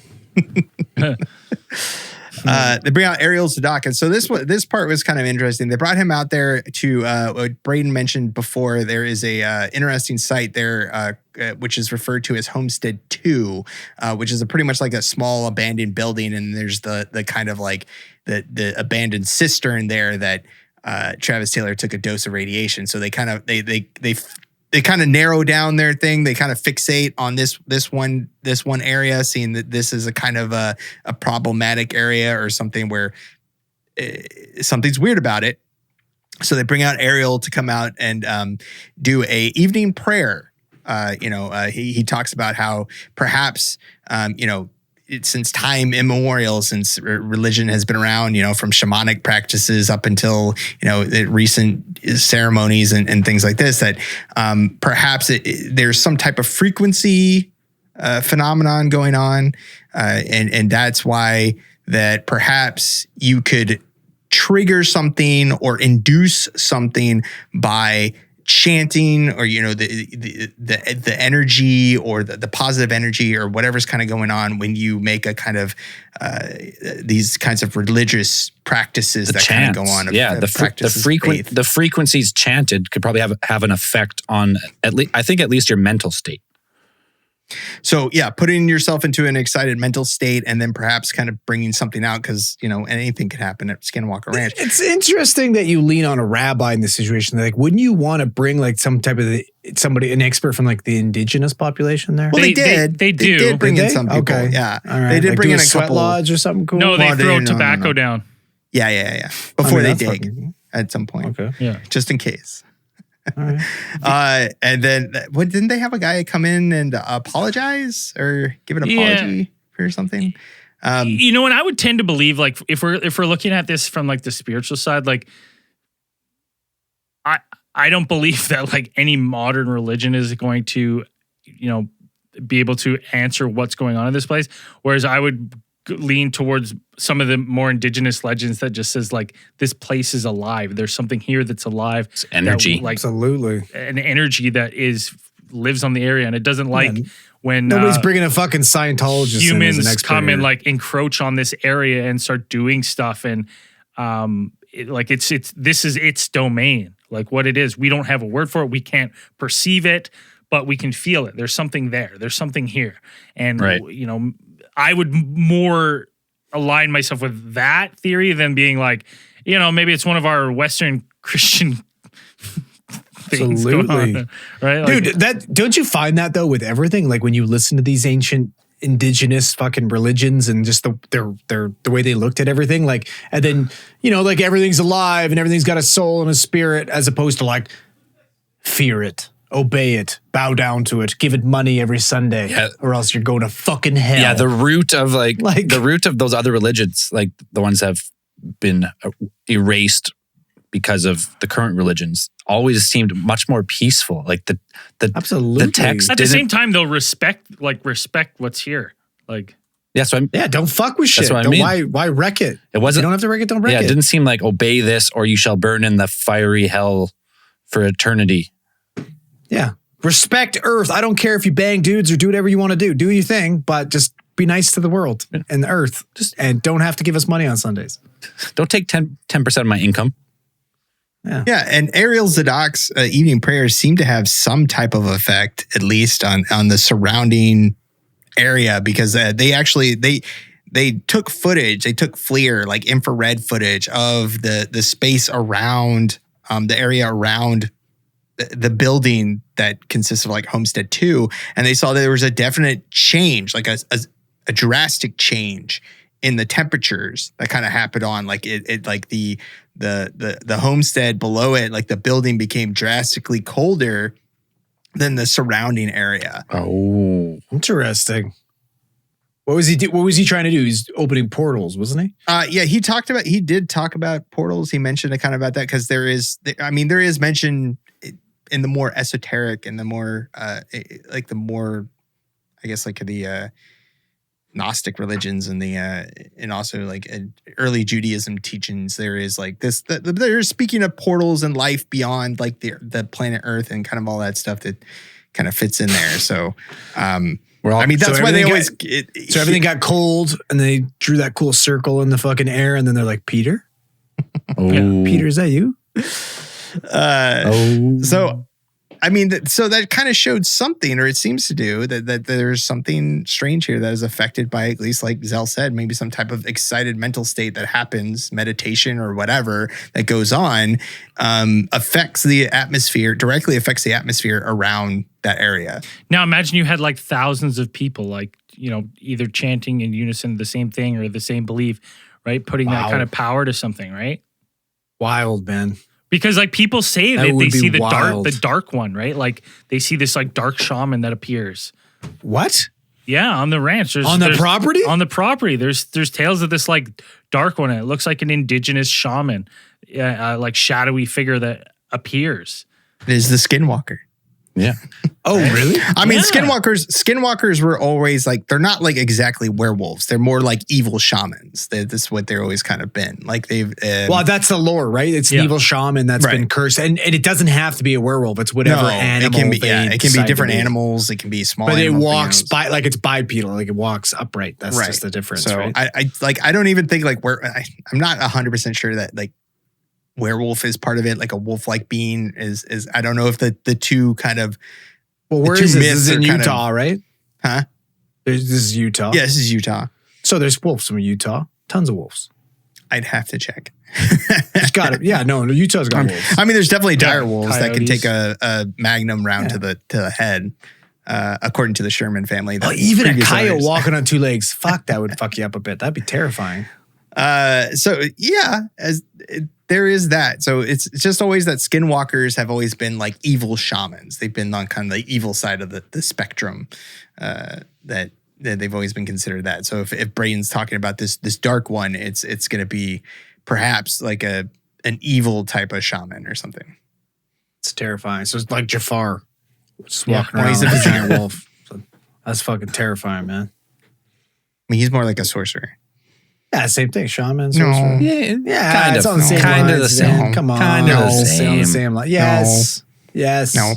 They bring out Ariel Zadok. And so this part was kind of interesting. They brought him out there to what Braden mentioned before. There is a interesting site there, which is referred to as Homestead 2, which is pretty much like a small abandoned building. And there's the kind of like the abandoned cistern there that Travis Taylor took a dose of radiation. So they kind of they kind of narrow down their thing. They kind of fixate on this one area, seeing that this is a kind of a problematic area or something where something's weird about it. So they bring out Ariel to come out and do a evening prayer. He talks about how perhaps since time immemorial, since religion has been around, from shamanic practices up until, the recent ceremonies and things like this, that perhaps there's some type of frequency phenomenon going on. And that's why that perhaps you could trigger something or induce something by chanting, or the energy or the positive energy or whatever's kind of going on when you make a kind of these kinds of religious practices that kind of go on. The frequencies chanted could probably have an effect on at least your mental state. So yeah, putting yourself into an excited mental state and then perhaps kind of bringing something out, because anything could happen at Skinwalker Ranch. It's interesting that you lean on a rabbi in this situation. Like, wouldn't you want to bring like some type of an expert from like the indigenous population there? Well, they did. They did bring in some people. Okay. Yeah, all right. They did like bring in a sweat couple lodge or something cool. No, they throw tobacco down. Yeah. Before they dig at some point. Okay. Yeah, just in case. All right. And then didn't they have a guy come in and apologize or give an apology for something? And I would tend to believe, like, if we're looking at this from like the spiritual side, like I don't believe that like any modern religion is going to, be able to answer what's going on in this place. Whereas I would lean towards some of the more indigenous legends that just says like this place is alive. There's something here that's alive. It's energy, absolutely, an energy that lives on the area, and it doesn't like when nobody's bringing a fucking Scientologist. Humans come and like encroach on this area and start doing stuff, and this is its domain. Like what it is, we don't have a word for it. We can't perceive it, but we can feel it. There's something there. There's something here, and I would more align myself with that theory than being like, maybe it's one of our Western Christian things going on, right? Like, dude, don't you find that though with everything? Like when you listen to these ancient indigenous fucking religions and just the way they looked at everything, like, and then like everything's alive and everything's got a soul and a spirit, as opposed to like fear it. Obey it, bow down to it, give it money every Sunday, or else you're going to fucking hell. Yeah, the root of the root of those other religions, like the ones that have been erased because of the current religions, always seemed much more peaceful. Like the absolutely the text at the same time, they'll respect what's here. Like don't fuck with shit. That's what I mean. Why wreck it? It wasn't. You don't have to wreck it. Don't wreck it. Yeah, it didn't seem like obey this or you shall burn in the fiery hell for eternity. Yeah. Respect Earth. I don't care if you bang dudes or do whatever you want to do. Do your thing, but just be nice to the world and the earth, and don't have to give us money on Sundays. Don't take 10% of my income. Yeah, and Ariel Zadok's evening prayers seem to have some type of effect, at least on the surrounding area, because they took footage, they took FLIR, like infrared footage of the space around the area around the building that consists of like Homestead 2, and they saw that there was a definite change, like a drastic change in the temperatures that kind of happened on like it like the homestead below it, like the building became drastically colder than the surrounding area. Oh, interesting. What was he trying to do? He's opening portals, wasn't he? Yeah, he did talk about portals. He mentioned a kind of about that because there is mention in the more esoteric and the more like the more, I guess, like the Gnostic religions and and also like early Judaism teachings, there is like this, they're speaking of portals and life beyond like the planet Earth and kind of all that stuff that kind of fits in there. So, that's why they always. So everything got cold and they drew that cool circle in the fucking air, and then they're like, Peter? Peter, is that you? So. I mean, so that kind of showed something, or it seems to do, that there's something strange here that is affected by, at least like Zell said, maybe some type of excited mental state that happens, meditation or whatever that goes on, affects the atmosphere, directly affects the atmosphere around that area. Now imagine you had like thousands of people, like, either chanting in unison the same thing or the same belief, right? Putting that kind of power to something, right? Wild, man. Because like people say that they see the dark one, right? Like they see this like dark shaman that appears. What? Yeah, on the ranch. On the property? On the property. There's tales of this like dark one. And it looks like an indigenous shaman, like shadowy figure that appears. It is the Skinwalker. Yeah. Oh, really? I mean, Skinwalkers were always like, they're not like exactly werewolves. They're more like evil shamans. This is what they're always kind of been. Like they've. Well, that's the lore, right? It's an evil shaman that's been cursed. And it doesn't have to be a werewolf. It's whatever animal. It can be different animals. It can be small but animals. But it walks like it's bipedal. Like it walks upright. That's just the difference, so right? I don't even think like I'm not 100% sure that like werewolf is part of it, like a wolf-like being is I don't know if the two kind of. Well, where is this? This is in Utah, right? Huh? This is Utah. Yeah, this is Utah. So there's wolves from Utah. Tons of wolves. I'd have to check. It's got it. Yeah, no, Utah's got wolves. I mean, there's definitely dire wolves that can take a magnum round to the head, according to the Sherman family. Even a coyote walking on two legs. Fuck, that would fuck you up a bit. That'd be terrifying. So yeah, there is that. So it's just always that Skinwalkers have always been like evil shamans. They've been on kind of the evil side of the spectrum. That they've always been considered that. So if Braden's talking about this dark one, it's going to be perhaps like an evil type of shaman or something. It's terrifying. So it's like Jafar just walking around like a giant wolf. So that's fucking terrifying, man. I mean, he's more like a sorcerer. Yeah, same thing. Shaman, sorcerer. No. Yeah, kind it's of. on the same Kind lines, of the same. Man. Come on. Kind of the same. On the same line. Yes. No. Yes. No.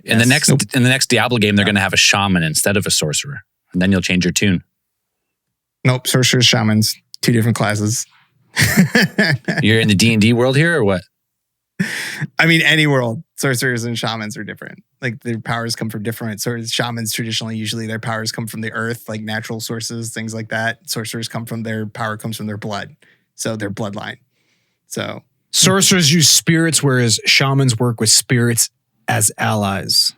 In the next Diablo game, they're going to have a shaman instead of a sorcerer, and then you'll change your tune. Nope, sorcerers, shamans, two different classes. You're in the D&D world here, or what? I mean, any world, sorcerers and shamans are different. Like their powers come from different sources. Shamans traditionally, usually their powers come from the earth, like natural sources, things like that. Sorcerers their power comes from their blood, so their bloodline. So sorcerers use spirits, whereas shamans work with spirits as allies.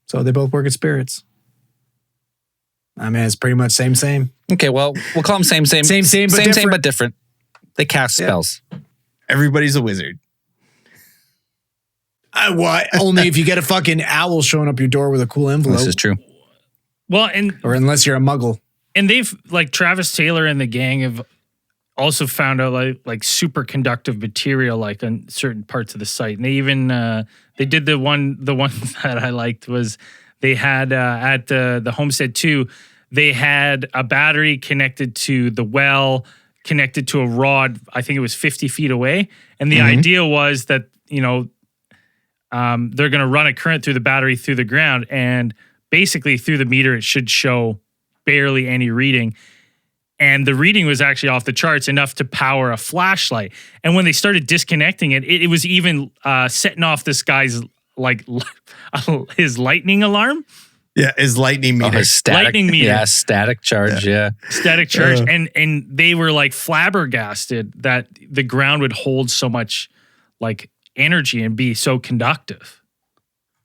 So they both work as spirits. I mean, it's pretty much same. Okay, well, we'll call them same, but different. They cast spells. Everybody's a wizard. What? Only if you get a fucking owl showing up your door with a cool envelope. This is true. Well, or unless you're a muggle. And they've like Travis Taylor and the gang have also found out like super conductive material like on certain parts of the site. And they even they did the one that I liked was they had at the Homestead 2, they had a battery connected to the well, connected to a rod. I think it was 50 feet away. And the idea was that, they're going to run a current through the battery through the ground, and basically through the meter, it should show barely any reading. And the reading was actually off the charts, enough to power a flashlight. And when they started disconnecting it, it was even setting off this guy's like his lightning alarm. Yeah, his lightning meter. His static, lightning meter. Yeah, static charge. Yeah. Static charge. And they were like flabbergasted that the ground would hold so much like energy and be so conductive.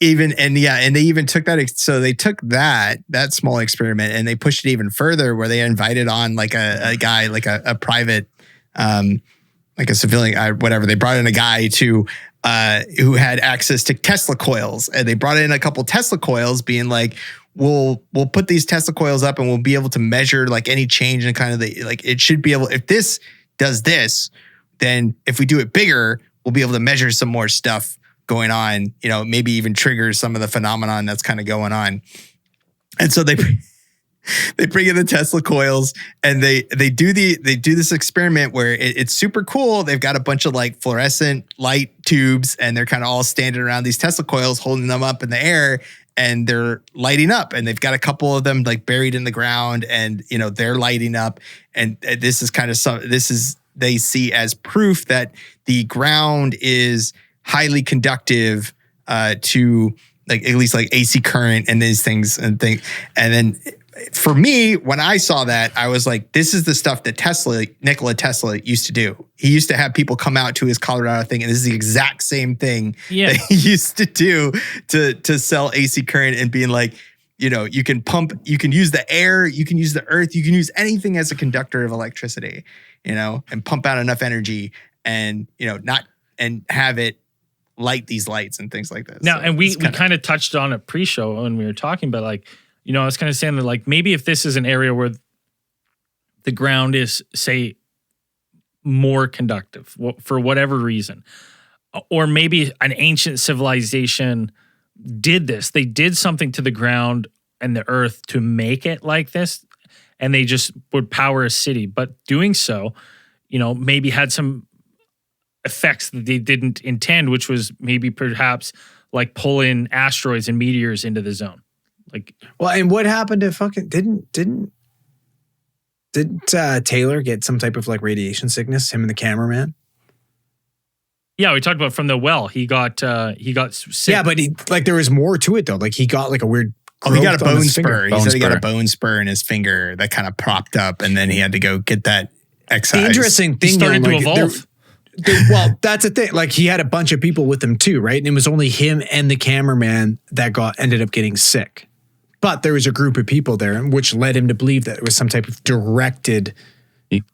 And they even took that. So they took that small experiment and they pushed it even further, where they invited on like a guy, like a private, like a civilian, whatever. They brought in a guy who had access to Tesla coils, and they brought in a couple Tesla coils, being like, we'll put these Tesla coils up and we'll be able to measure like any change in kind of it should be able, if this does this, then if we do it bigger, we'll be able to measure some more stuff going on, maybe even trigger some of the phenomenon that's kind of going on. And so they bring in the Tesla coils, and they do this experiment where it's super cool. They've got a bunch of like fluorescent light tubes, and they're kind of all standing around these Tesla coils, holding them up in the air, and they're lighting up. And they've got a couple of them like buried in the ground, and they're lighting up. And this is kind of they see as proof that the ground is highly conductive to like at least like AC current and these things and things. And then for me, when I saw that, I was like, this is the stuff that Nikola Tesla used to do. He used to have people come out to his Colorado thing, and this is the exact same thing that he used to do to sell AC current, and being like, you can pump, you can use the air, you can use the earth, you can use anything as a conductor of electricity, and pump out enough energy and, and have it light these lights and things like this. Now, so, and we kind of touched on it pre-show when we were talking about like, I was kind of saying that like maybe if this is an area where the ground is, say, more conductive for whatever reason, or maybe an ancient civilization did this. They did something to the ground and the earth to make it like this, and they just would power a city. But doing so, maybe had some effects that they didn't intend, which was maybe perhaps like pull in asteroids and meteors into the zone. Like, well, and what happened to fucking didn't Taylor get some type of like radiation sickness? Him and the cameraman. Yeah, we talked about from the well. He got sick. Yeah, but there was more to it though. Like he got like a weird. Oh, he got a bone spur. He said he got a bone spur in his finger that kind of propped up, and then he had to go get that excised. The interesting thing, he started to evolve. Well, that's the thing. Like he had a bunch of people with him too, right? And it was only him and the cameraman that ended up getting sick. But there was a group of people there, which led him to believe that it was some type of directed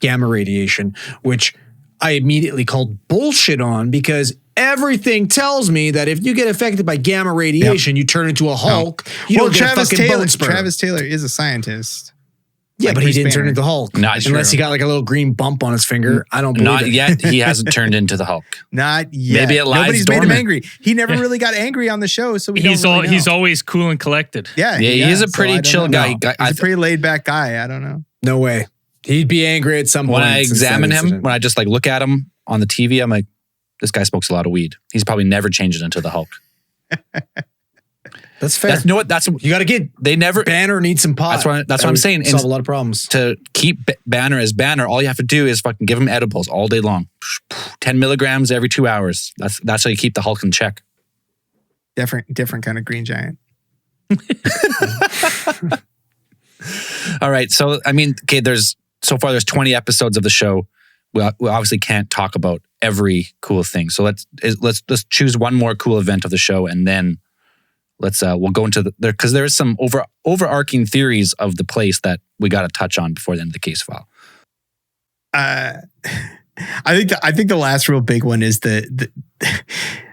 gamma radiation, which I immediately called bullshit on, because everything tells me that if you get affected by gamma radiation, you turn into a Hulk. You don't get a fucking bone spur. Travis Taylor is a scientist. Yeah, but he didn't turn into Hulk. Not unless he got like a little green bump on his finger. I don't believe Not it. yet. He hasn't turned into the Hulk. Not yet. Maybe it lies Nobody's dormant. made him angry. He never really got angry on the show, so he's always cool and collected. Yeah, he is a pretty chill guy. He's a pretty laid back guy. I don't know. No way. He'd be angry at some point. When I examine him, when I just like look at him on the TV, I'm like, this guy smokes a lot of weed. He's probably never changed it into the Hulk. That's fair. That's you got to get. They never. Banner needs some pot. That's what I'm saying. Solve a lot of problems. To keep Banner as Banner, all you have to do is fucking give him edibles all day long. 10 milligrams every 2 hours. That's how you keep the Hulk in check. Different kind of green giant. All right. So I mean, okay. There's 20 episodes of the show. We obviously can't talk about every cool thing. So let's choose one more cool event of the show, and then we'll go into because there's some overarching theories of the place that we got to touch on before the end of the case file. I think the last real big one is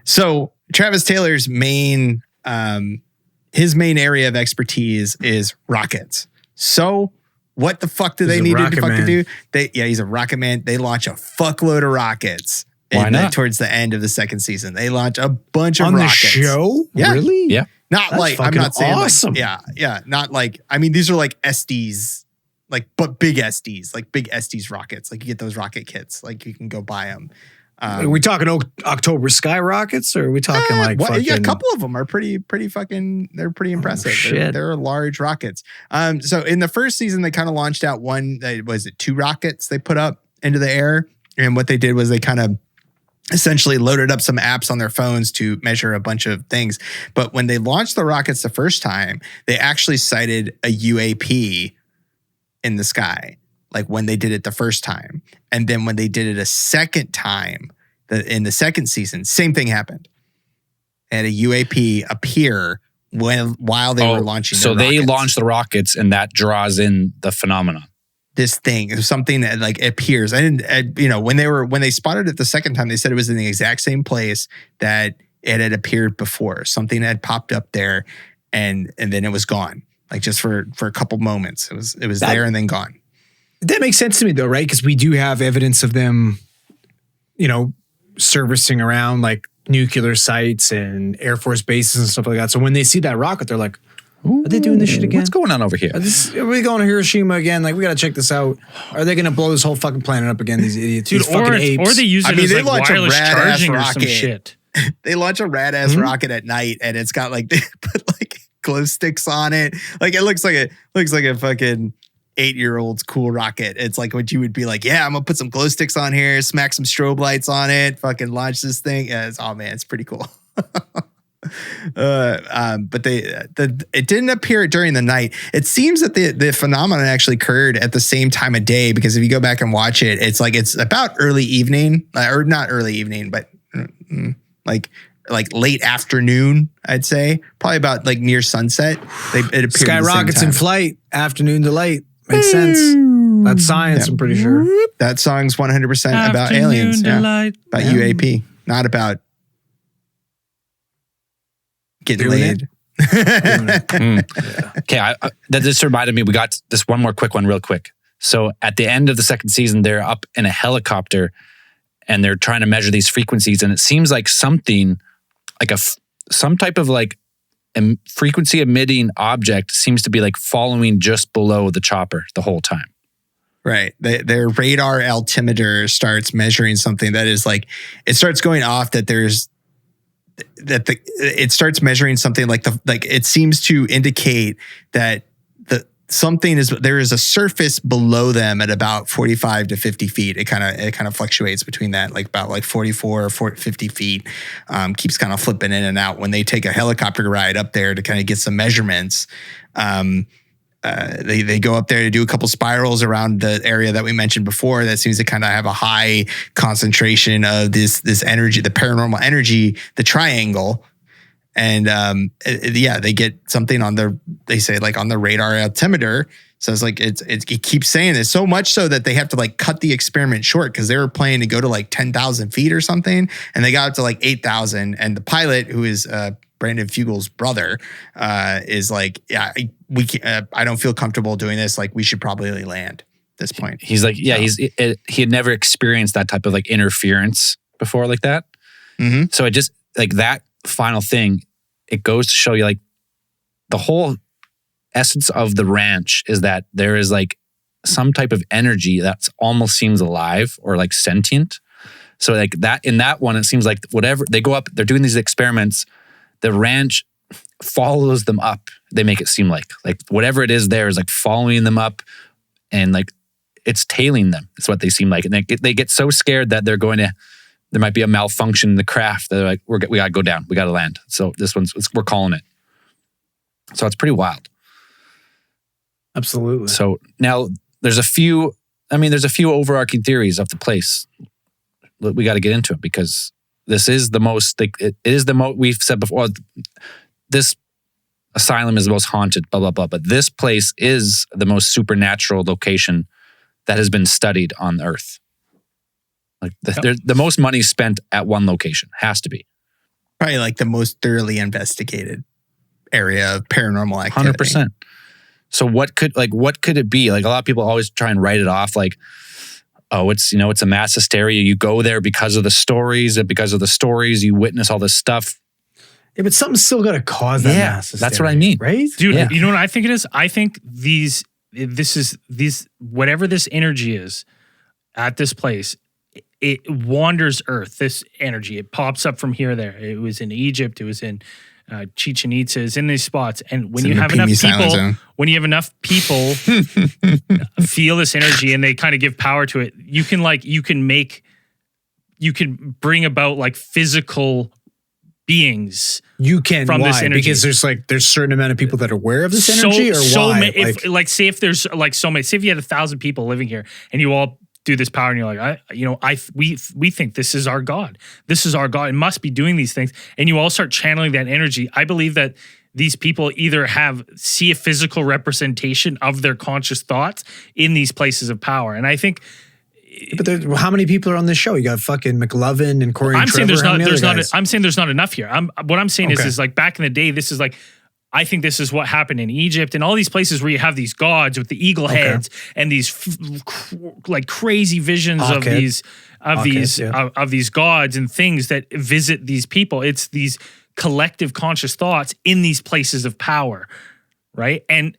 so Travis Taylor's main area of expertise is rockets. So what the fuck do they need to fucking do? He's a rocket man. They launch a fuckload of rockets. Why not? Towards the end of the second season, they launch a bunch of on rockets. The show. Yeah. Really? Yeah. Not like I'm not saying awesome. Like, not like I mean these are like SDs, like but big SDs, like big SDs rockets. Like you get those rocket kits, like you can go buy them. Are we talking October skyrockets, or are we talking a couple of them are pretty fucking. They're pretty impressive. They're large rockets. So in the first season, they kind of launched out two rockets they put up into the air, and what they did was they kind of essentially loaded up some apps on their phones to measure a bunch of things. But when they launched the rockets the first time, they actually sighted a UAP in the sky. Like when they did it the first time. And then when they did it a second time, in the second season, same thing happened. They had a UAP appear while they were launching so they launched the rockets, and that draws in the phenomenon. This thing, something that like appears. When they spotted it the second time, they said it was in the exact same place that it had appeared before. Something had popped up there, and then it was gone. Like just for a couple moments. It was there and then gone. That makes sense to me though, right? Because we do have evidence of them, servicing around like nuclear sites and Air Force bases and stuff like that. So when they see that rocket, they're like, are they doing this shit again? What's going on over here? Are we going to Hiroshima again? Like, we got to check this out. Are they going to blow this whole fucking planet up again? These idiots, dude, these fucking apes. Or they use it as like wireless charging or some shit. They launch a rad ass rocket at night, and it's got like they put like glow sticks on it. Like it looks like a fucking 8-year-old's cool rocket. It's like what you would be like, yeah, I'm gonna put some glow sticks on here, smack some strobe lights on it, fucking launch this thing. Yeah, it's pretty cool. But it didn't appear during the night. It seems that the phenomenon actually occurred at the same time of day, because if you go back and watch it, it's about early evening, or not early evening, but like late afternoon, I'd say, probably about like near sunset. It appeared skyrockets in flight, afternoon delight. Makes sense. That's science, I'm pretty sure. That song's 100% about aliens. About UAP, not about getting laid. Okay, that just reminded me, we got this one more quick one real quick. So at the end of the second season, they're up in a helicopter and they're trying to measure these frequencies, and it seems like something like some type of like frequency emitting object seems to be like following just below the chopper the whole time. Right. Their radar altimeter starts measuring something that is like, it starts going off it starts measuring something like it seems to indicate that there is a surface below them at about 45 to 50 feet. It kind of fluctuates between that, like about like 44 or 50 feet, keeps kind of flipping in and out. When they take a helicopter ride up there to kind of get some measurements, they go up there to do a couple spirals around the area that we mentioned before that seems to kind of have a high concentration of this energy, the paranormal energy, the triangle. And they get something on they say like on the radar altimeter. So it's like it keeps saying this so much so that they have to like cut the experiment short, because they were planning to go to like 10,000 feet or something, and they got up to like 8,000. And the pilot, who is Brandon Fugel's brother, is like, yeah, I don't feel comfortable doing this. Like, we should probably land at this point. He's like, yeah, he had never experienced that type of like interference before like that. Mm-hmm. So it just like that final thing, it goes to show you like the whole essence of the ranch is that there is like some type of energy that almost seems alive or like sentient. So like that, in that one, it seems like whatever they go up, they're doing these experiments, the ranch follows them up. They make it seem like whatever it is there is like following them up, and like it's tailing them. It's what they seem like. And they get so scared that there might be a malfunction in the craft. They're like, we got to go down. We got to land. So we're calling it. So it's pretty wild. Absolutely. So now there's a few overarching theories of the place. We got to get into it, because this is the most, it is the most, we've said before, this asylum is the most haunted, blah, blah, blah. But this place is the most supernatural location that has been studied on Earth. Like the most money spent at one location has to be. Probably like the most thoroughly investigated area of paranormal activity. 100%. So what could it be? Like, a lot of people always try and write it off like, oh, it's a mass hysteria. You go there because of the stories, and because of the stories you witness all this stuff. Yeah, but something's still got to cause that mass hysteria. That's what I mean. Right? Dude, You know what I think it is? I think whatever this energy is at this place, it wanders Earth. This energy, it pops up from here or there. It was in Egypt. It was in Chichen Itza. It's in these spots. And when you have enough people feel this energy and they kind of give power to it, you can bring about like physical beings. You can from this energy because there's a certain amount of people that are aware of this energy, or why? Say if there's like so many, say if you had 1,000 people living here and you all do this power and you're like, we think this is our God. This is our God. It must be doing these things. And you all start channeling that energy. I believe that these people either see a physical representation of their conscious thoughts in these places of power. And I think, but how many people are on this show? You got fucking McLovin and Corey. I'm saying I'm saying there's not enough here. What I'm saying is like back in the day, this is like, I think this is what happened in Egypt and all these places where you have these gods with the eagle heads and these like crazy visions of these gods and things that visit these people. It's these collective conscious thoughts in these places of power, right? And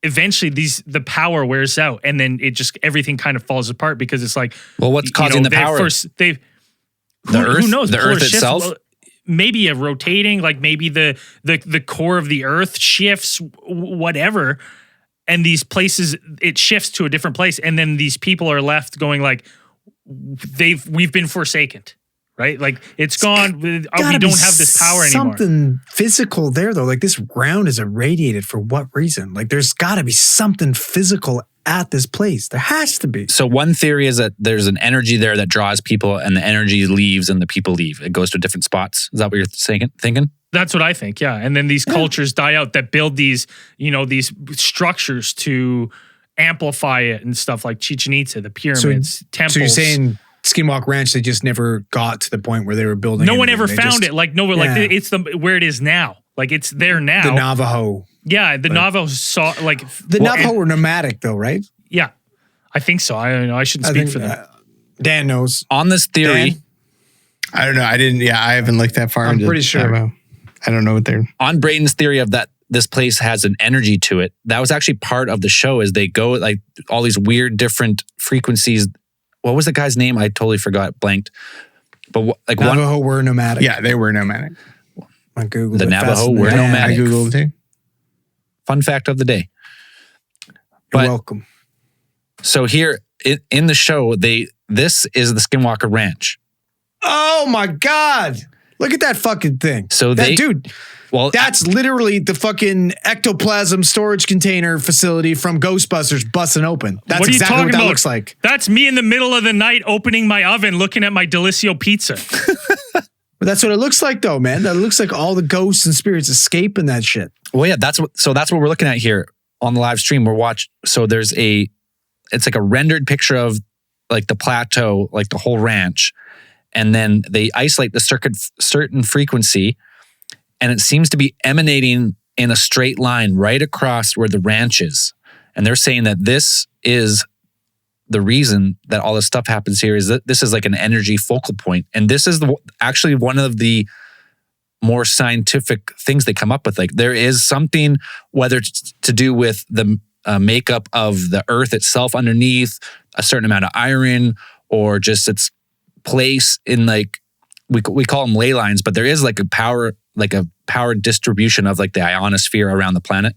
eventually the power wears out, and then everything kind of falls apart because it's like, well, what's causing the power? The Earth, who knows? The Earth itself. Maybe a rotating, like maybe the core of the Earth shifts, whatever, and these places it shifts to a different place, and then these people are left going like, we've been forsaken, right? Like it's gone. We don't have this power anymore. Something physical there though. Like this ground is irradiated for what reason? Like there's got to be something physical at this place. There has to be. So one theory is that there's an energy there that draws people, and the energy leaves and the people leave. It goes to different spots. Is that what you're thinking? That's what I think, yeah. And then these cultures die out that build these, these structures to amplify it and stuff like Chichen Itza, the pyramids, temples. So you're saying Skinwalker Ranch, they just never got to the point where they were building. No one ever found it. Like it's where it is now. Like it's there now. The Navajo. Yeah, the Navajo saw Navajo were nomadic though, right? Yeah, I think so. I don't know. I shouldn't speak for them. Dan knows. On this theory, I don't know. I didn't. Yeah, I haven't looked that far. I'm pretty sure. I don't know what they're on. Braden's theory of that this place has an energy to it. That was actually part of the show. Is they go like all these weird different frequencies. What was the guy's name? I totally forgot. Blanked. But like Navajo were nomadic. Yeah, they were nomadic. I googled the Navajo were nomadic. I googled it too. Fun fact of the day. You're welcome. So here in the show, this is the Skinwalker Ranch. Oh my God. Look at that fucking thing. So that's literally the fucking ectoplasm storage container facility from Ghostbusters busting open. That's exactly what that looks like. That's me in the middle of the night opening my oven, looking at my Delisio pizza. But that's what it looks like though, man. That looks like all the ghosts and spirits escaping that shit. Well, yeah, that's what we're looking at here on the live stream. So it's like a rendered picture of like the plateau, like the whole ranch. And then they isolate the certain frequency, and it seems to be emanating in a straight line right across where the ranch is. And they're saying that this is the reason that all this stuff happens here, is that this is like an energy focal point. And this is actually one of the more scientific things they come up with. Like there is something, whether it's to do with the makeup of the earth itself underneath, a certain amount of iron, or just its place in like, we call them ley lines, but there is like a power distribution of like the ionosphere around the planet.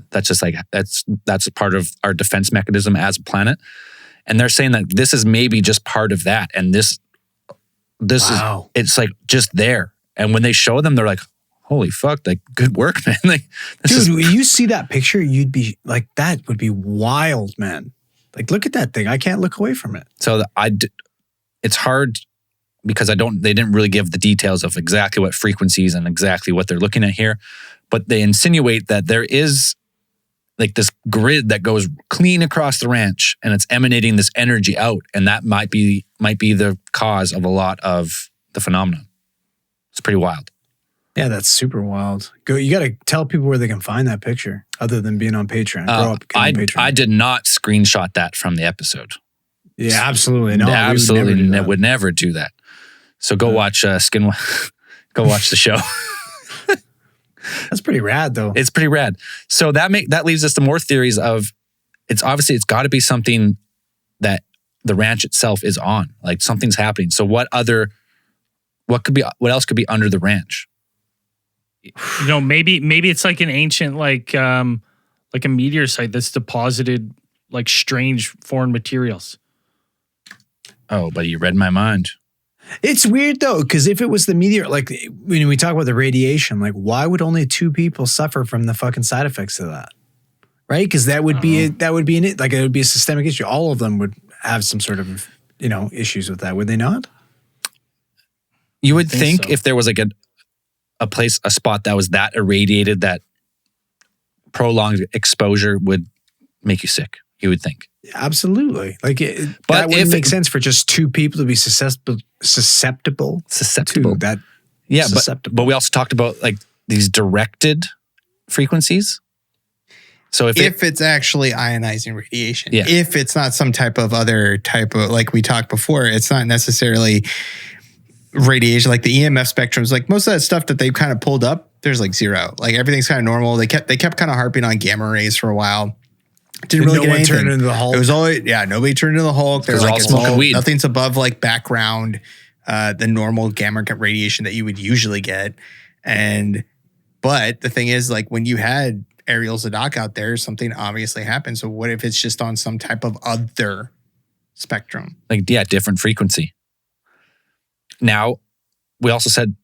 That's just like, that's a part of our defense mechanism as a planet. And they're saying that this is maybe just part of that. And this wow. It's like just there. And when they show them, they're like, holy fuck, like good work, man. Like, dude, when you see that picture, you'd be like, that would be wild, man. Like, look at that thing. I can't look away from it. So it's hard because they didn't really give the details of exactly what frequencies and exactly what they're looking at here. But they insinuate that there is like this grid that goes clean across the ranch, and it's emanating this energy out. And that might be the cause of a lot of the phenomenon. It's pretty wild. Yeah, that's super wild. You got to tell people where they can find that picture other than being on Patreon. Grow up, on Patreon. I did not screenshot that from the episode. Yeah, absolutely. No, absolutely would never do that. So go watch go watch the show. That's pretty rad though. It's pretty rad. So that leaves us to more theories of it's got to be something that the ranch itself is on. Like something's happening. So what else could be under the ranch? Maybe it's like an ancient like a meteor site that's deposited like strange foreign materials. Oh, but you read my mind. It's weird though, because if it was the meteor, like when we talk about the radiation, like why would only 2 people suffer from the fucking side effects of that? Right? Because it would be a systemic issue. All of them would have some sort of issues with that, would they not? You would think so. If there was like a spot that was that irradiated, that prolonged exposure would make you sick. You would think. Absolutely. Like, that wouldn't make sense for just 2 people to be susceptible to that. Yeah, but we also talked about like these directed frequencies. So if it's actually ionizing radiation, yeah. If it's not some type of other type of, like we talked before, it's not necessarily radiation, like the EMF spectrums, like most of that stuff that they've kind of pulled up, there's like zero. Like everything's kind of normal. They kept kind of harping on gamma rays for a while. Didn't really get anything. Turn into the Hulk. It was always, nobody turned into the Hulk. They're like, all smoking weed. Nothing's above like background, the normal gamma radiation that you would usually get. But the thing is, like when you had Ariel Zadok out there, something obviously happened. So what if it's just on some type of other spectrum? Like, different frequency. Now, we also said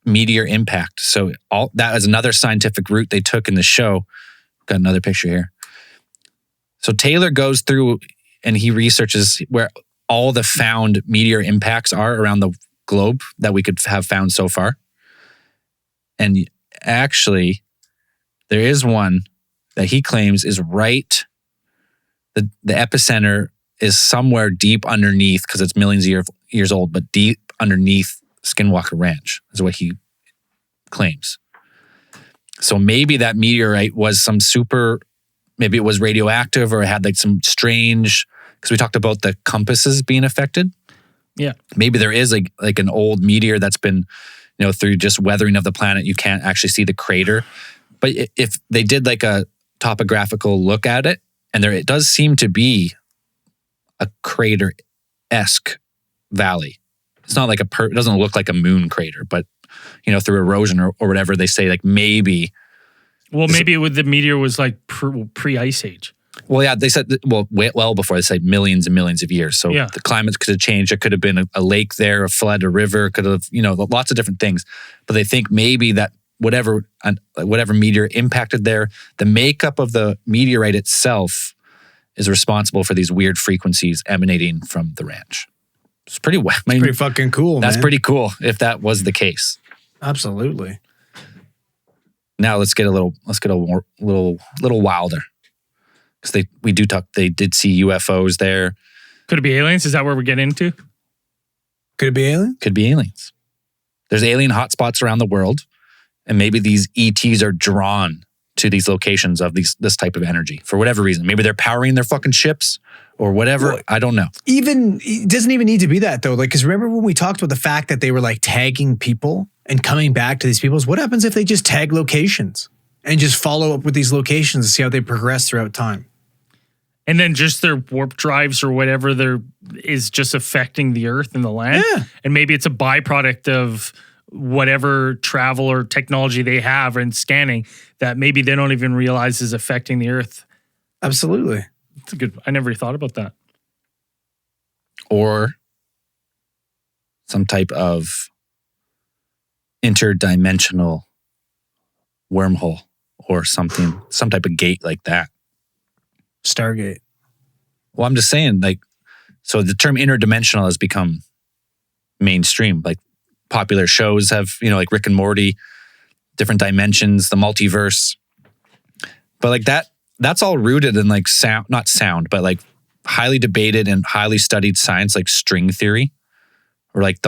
meteor impact. So all that is another scientific route they took in the show. Got another picture here. So Taylor goes through and he researches where all the found meteor impacts are around the globe that we could have found so far. And actually, there is one that he claims is right. The epicenter is somewhere deep underneath, because it's millions of years old, but deep underneath Skinwalker Ranch is what he claims. So maybe that meteorite was maybe it was radioactive, or it had like some strange, because we talked about the compasses being affected. Yeah. Maybe there is like an old meteor that's been, through just weathering of the planet, you can't actually see the crater. But if they did like a topographical look at it, and it does seem to be a crater-esque valley. It's not like it doesn't look like a moon crater, but through erosion or whatever, they say like maybe. Well, maybe the meteor was like pre-ice age. Well, yeah, they said, well before, they said millions and millions of years. So the climate could have changed. It could have been a lake there, a flood, a river, could have, lots of different things. But they think maybe that whatever meteor impacted there, the makeup of the meteorite itself is responsible for these weird frequencies emanating from the ranch. It's pretty pretty fucking cool, That's man. pretty cool if that was the case. Absolutely. Now let's get a little wilder. Because they did see UFOs there. Could it be aliens? Is that where we're getting into? Could it be aliens? Could be aliens. There's alien hotspots around the world, and maybe these ETs are drawn to these locations of this type of energy for whatever reason. Maybe they're powering their fucking ships or whatever. Well, I don't know. It doesn't even need to be that though. Like, because remember when we talked about the fact that they were like tagging people and coming back to these peoples? What happens if they just tag locations and just follow up with these locations and see how they progress throughout time? And then just their warp drives or whatever is just affecting the earth and the land. Yeah. And maybe it's a byproduct of whatever travel or technology they have and scanning that maybe they don't even realize is affecting the earth. Absolutely. It's I never thought about that. Or some type of interdimensional wormhole or something, some type of gate like that. Stargate. Well, I'm just saying, like, so the term interdimensional has become mainstream. Like, popular shows have, like Rick and Morty, different dimensions, the multiverse. But like that's all rooted in like not sound, but like highly debated and highly studied science, like string theory, or like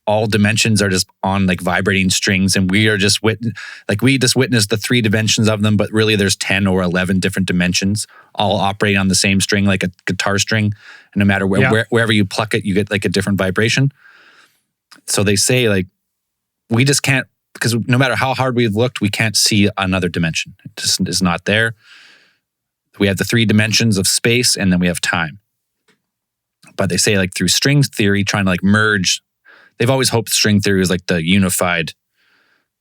all dimensions are just on like vibrating strings, and we just witnessed the 3 dimensions of them, but really there's 10 or 11 different dimensions all operating on the same string, like a guitar string, and no matter wherever you pluck it, you get like a different vibration. So they say like we just can't, because no matter how hard we've looked, we can't see another dimension. It just is not there. We have the 3 dimensions of space, and then we have time. but they say like through string theory, trying to like merge. They've always hoped string theory was like the unified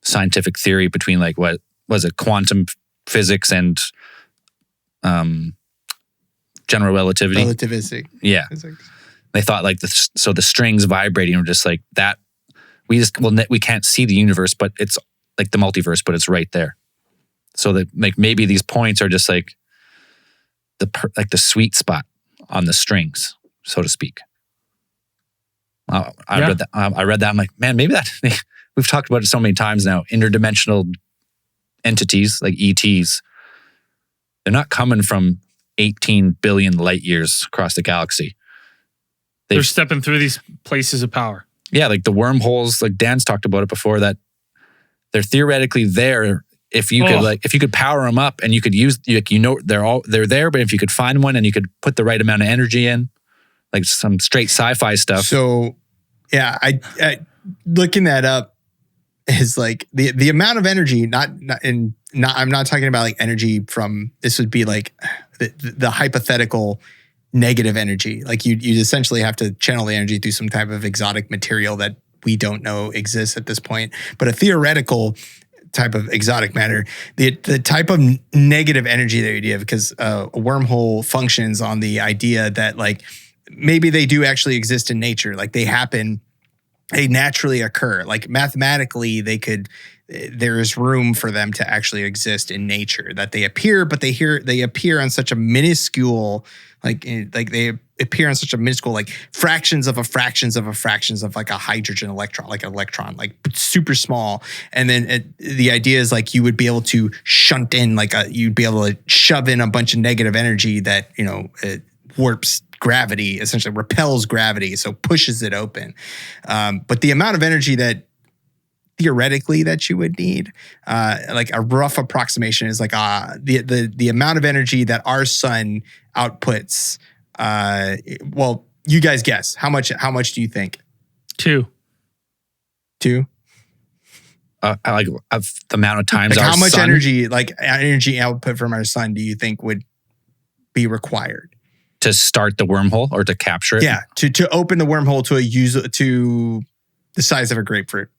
scientific theory between like what was it, quantum physics and general relativity. Relativistic. Yeah. Physics. They thought like the strings vibrating were just like that. We can't see the universe, but it's like the multiverse, but it's right there. So that like maybe these points are just like the sweet spot on the strings, so to speak. I read that. I'm like, man, maybe that. We've talked about it so many times now. Interdimensional entities like ETs, they're not coming from 18 billion light years across the galaxy. They're stepping through these places of power. Yeah, like the wormholes, like Dan's talked about it before, that they're theoretically there if you could power them up and you could use, they're there, but if you could find one and you could put the right amount of energy in, like some straight sci-fi stuff. So, yeah, I looking that up is like the amount of energy. I'm not talking about like energy from. This would be like the hypothetical negative energy. Like you essentially have to channel the energy through some type of exotic material that we don't know exists at this point. But a theoretical type of exotic matter, the type of negative energy that you give, because a wormhole functions on the idea that like maybe they do actually exist in nature. Like they naturally occur. Like mathematically, there is room for them to actually exist in nature. That they appear, but they appear on such a minuscule, like they appear on such a minuscule, like fractions of like a hydrogen electron, like super small. And then the idea is like you would be able to shunt in, you'd be able to shove in a bunch of negative energy that, it warps gravity, essentially repels gravity, so pushes it open. But the amount of energy that theoretically that you would need, like a rough approximation is like the amount of energy that our sun outputs. Well, you guys guess how much do you think? 2. Like of the amount of times like our how much sun, energy output from our sun do you think would be required to start the wormhole or to capture it? Yeah, to open the wormhole to the size of a grapefruit.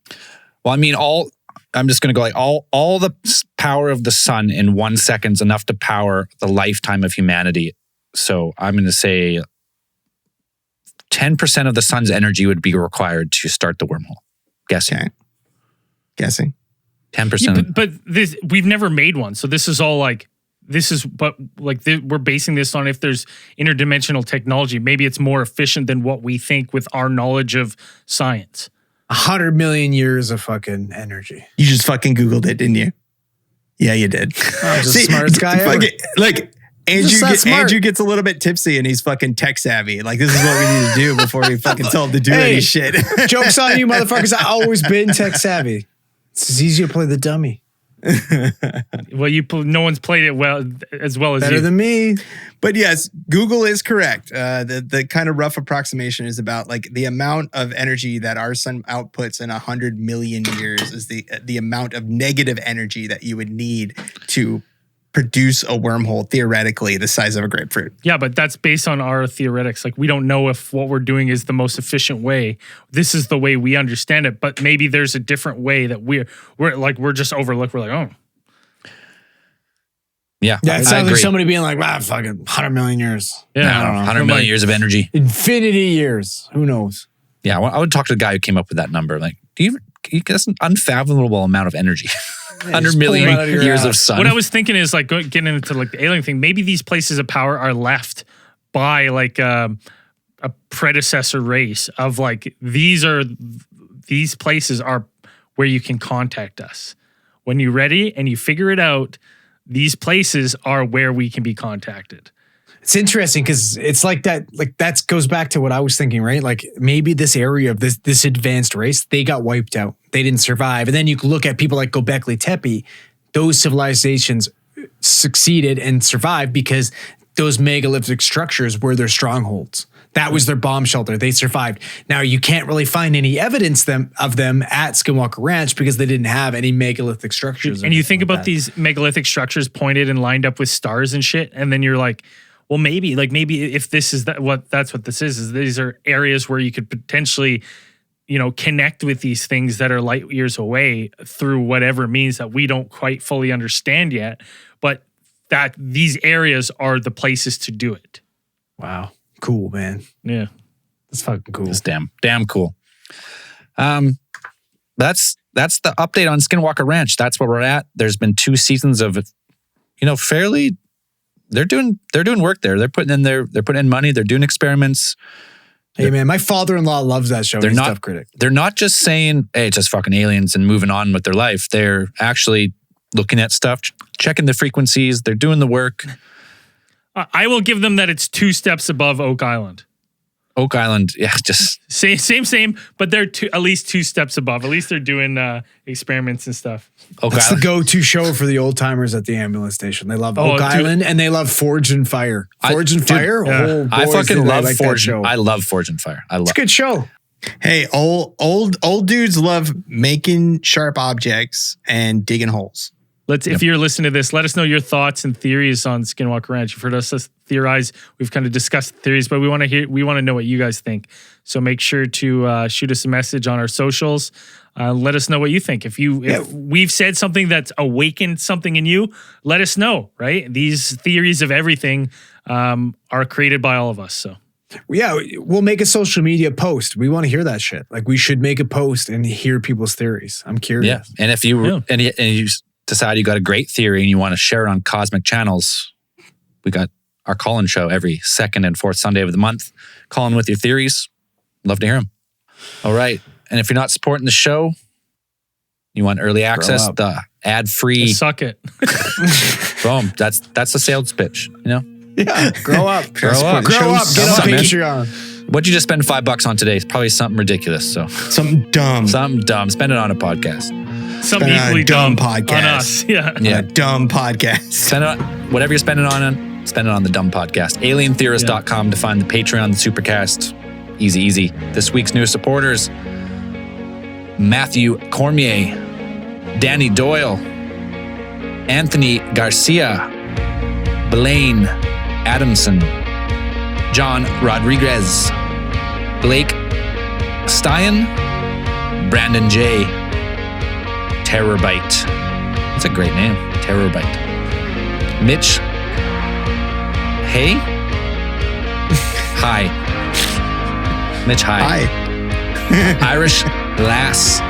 Well, I mean, I'm just going to go like all the power of the sun in 1 second is enough to power the lifetime of humanity. So I'm going to say 10% of the sun's energy would be required to start the wormhole. Guessing. Okay. Guessing. 10%. Yeah, but this, we've never made one. So this is all like, we're basing this on if there's interdimensional technology. Maybe it's more efficient than what we think with our knowledge of science. 100 million years of fucking energy. You just fucking Googled it, didn't you? Yeah, you did. I'm the smartest guy ever. Like, Andrew gets a little bit tipsy and he's fucking tech savvy. Like, this is what we need to do before we fucking tell him to do any shit. Joke's on you, motherfuckers. I've always been tech savvy. It's easier to play the dummy. Well, no one's played it as well as Better you. than me. But yes, Google is correct. The kind of rough approximation is about like the amount of energy that our sun outputs in 100 million years is the amount of negative energy that you would need to produce a wormhole, theoretically the size of a grapefruit. Yeah, but that's based on our theoretics. Like, we don't know if what we're doing is the most efficient way. This is the way we understand it, but maybe there's a different way that we're just overlooked. We're like, oh. Yeah, That sounds like somebody being like, wow, fucking 100 million years. Yeah, I don't know, 100 million years of energy. Infinity years. Who knows? Yeah, I would talk to the guy who came up with that number. Like, that's an unfathomable amount of energy. 100 million years of sun. What I was thinking is like getting into like the alien thing. Maybe these places of power are left by like a predecessor race of like, these places are where you can contact us. When you're ready and you figure it out, these places are where we can be contacted. It's interesting because it's like that goes back to what I was thinking, right? Like maybe this area of this advanced race, they got wiped out. They didn't survive. And then you can look at people like Göbekli Tepe. Those civilizations succeeded and survived because those megalithic structures were their strongholds. That was their bomb shelter. They survived. Now, you can't really find any evidence of them at Skinwalker Ranch because they didn't have any megalithic structures. And you think about these megalithic structures pointed and lined up with stars and shit, and then you're like, well, maybe if this is that's what this is these are areas where you could potentially, connect with these things that are light years away through whatever means that we don't quite fully understand yet, but that these areas are the places to do it. Wow. Cool, man. Yeah. That's fucking cool. It's damn cool. That's the update on Skinwalker Ranch. That's where we're at. There's been 2 seasons of, fairly. They're doing work there. They're putting in money. They're doing experiments. Hey man, my father-in-law loves that show. He's a tough critic. They're not just saying, "Hey, it's just fucking aliens," and moving on with their life. They're actually looking at stuff, checking the frequencies. They're doing the work. I will give them that it's 2 steps above Oak Island. Oak Island, yeah, just same, but they're at least 2 steps above. At least they're doing experiments and stuff. That's the go-to show for the old timers at the ambulance station. They love Oak Island and they love Forge and Fire. Forge and Fire. Yeah. Oh, I fucking love like Forge. Show. I love Forge and Fire. It's a good show. Hey, old dudes love making sharp objects and digging holes. If you're listening to this, let us know your thoughts and theories on Skinwalker Ranch. You've heard us theorize. We've kind of discussed theories, but we want to know what you guys think. So make sure to shoot us a message on our socials. Let us know what you think. If we've said something that's awakened something in you, let us know. Right? These theories of everything are created by all of us. So. Yeah, we'll make a social media post. We want to hear that shit. Like we should make a post and hear people's theories. I'm curious. Yeah, and if you and you decide you got a great theory and you want to share it on Cosmic Channels, we got our call-in show every 2nd and 4th Sunday of the month. Call in with your theories. Love to hear them. All right. And if you're not supporting the show, you want early access, the ad-free. Suck it. Boom. That's the sales pitch, Yeah. Grow up. Grow up. Get on Patreon. What'd you just spend $5 on today? It's probably something ridiculous. So Something dumb. Spend it on a podcast. Some equally dumb podcast on us. Yeah. A dumb podcast. Spend it on whatever you're spending spend it on the dumb podcast. Alientheorist.com to find the Patreon, the Supercast. Easy. This week's new supporters: Matthew Cormier, Danny Doyle, Anthony Garcia, Blaine Adamson, John Rodriguez, Blake Stein, Brandon J, Terrorbite. That's a great name, Terrorbite. Mitch Hey? Hi. Mitch Hi. Irish Lass.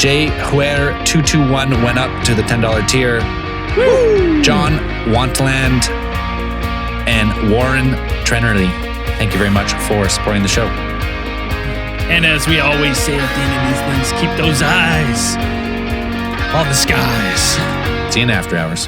J Huer 221 went up to the $10 tier. Woo! John Wantland and Warren Trennerly. Thank you very much for supporting the show. And as we always say at the end of these things, keep those eyes on the skies. See you in after hours.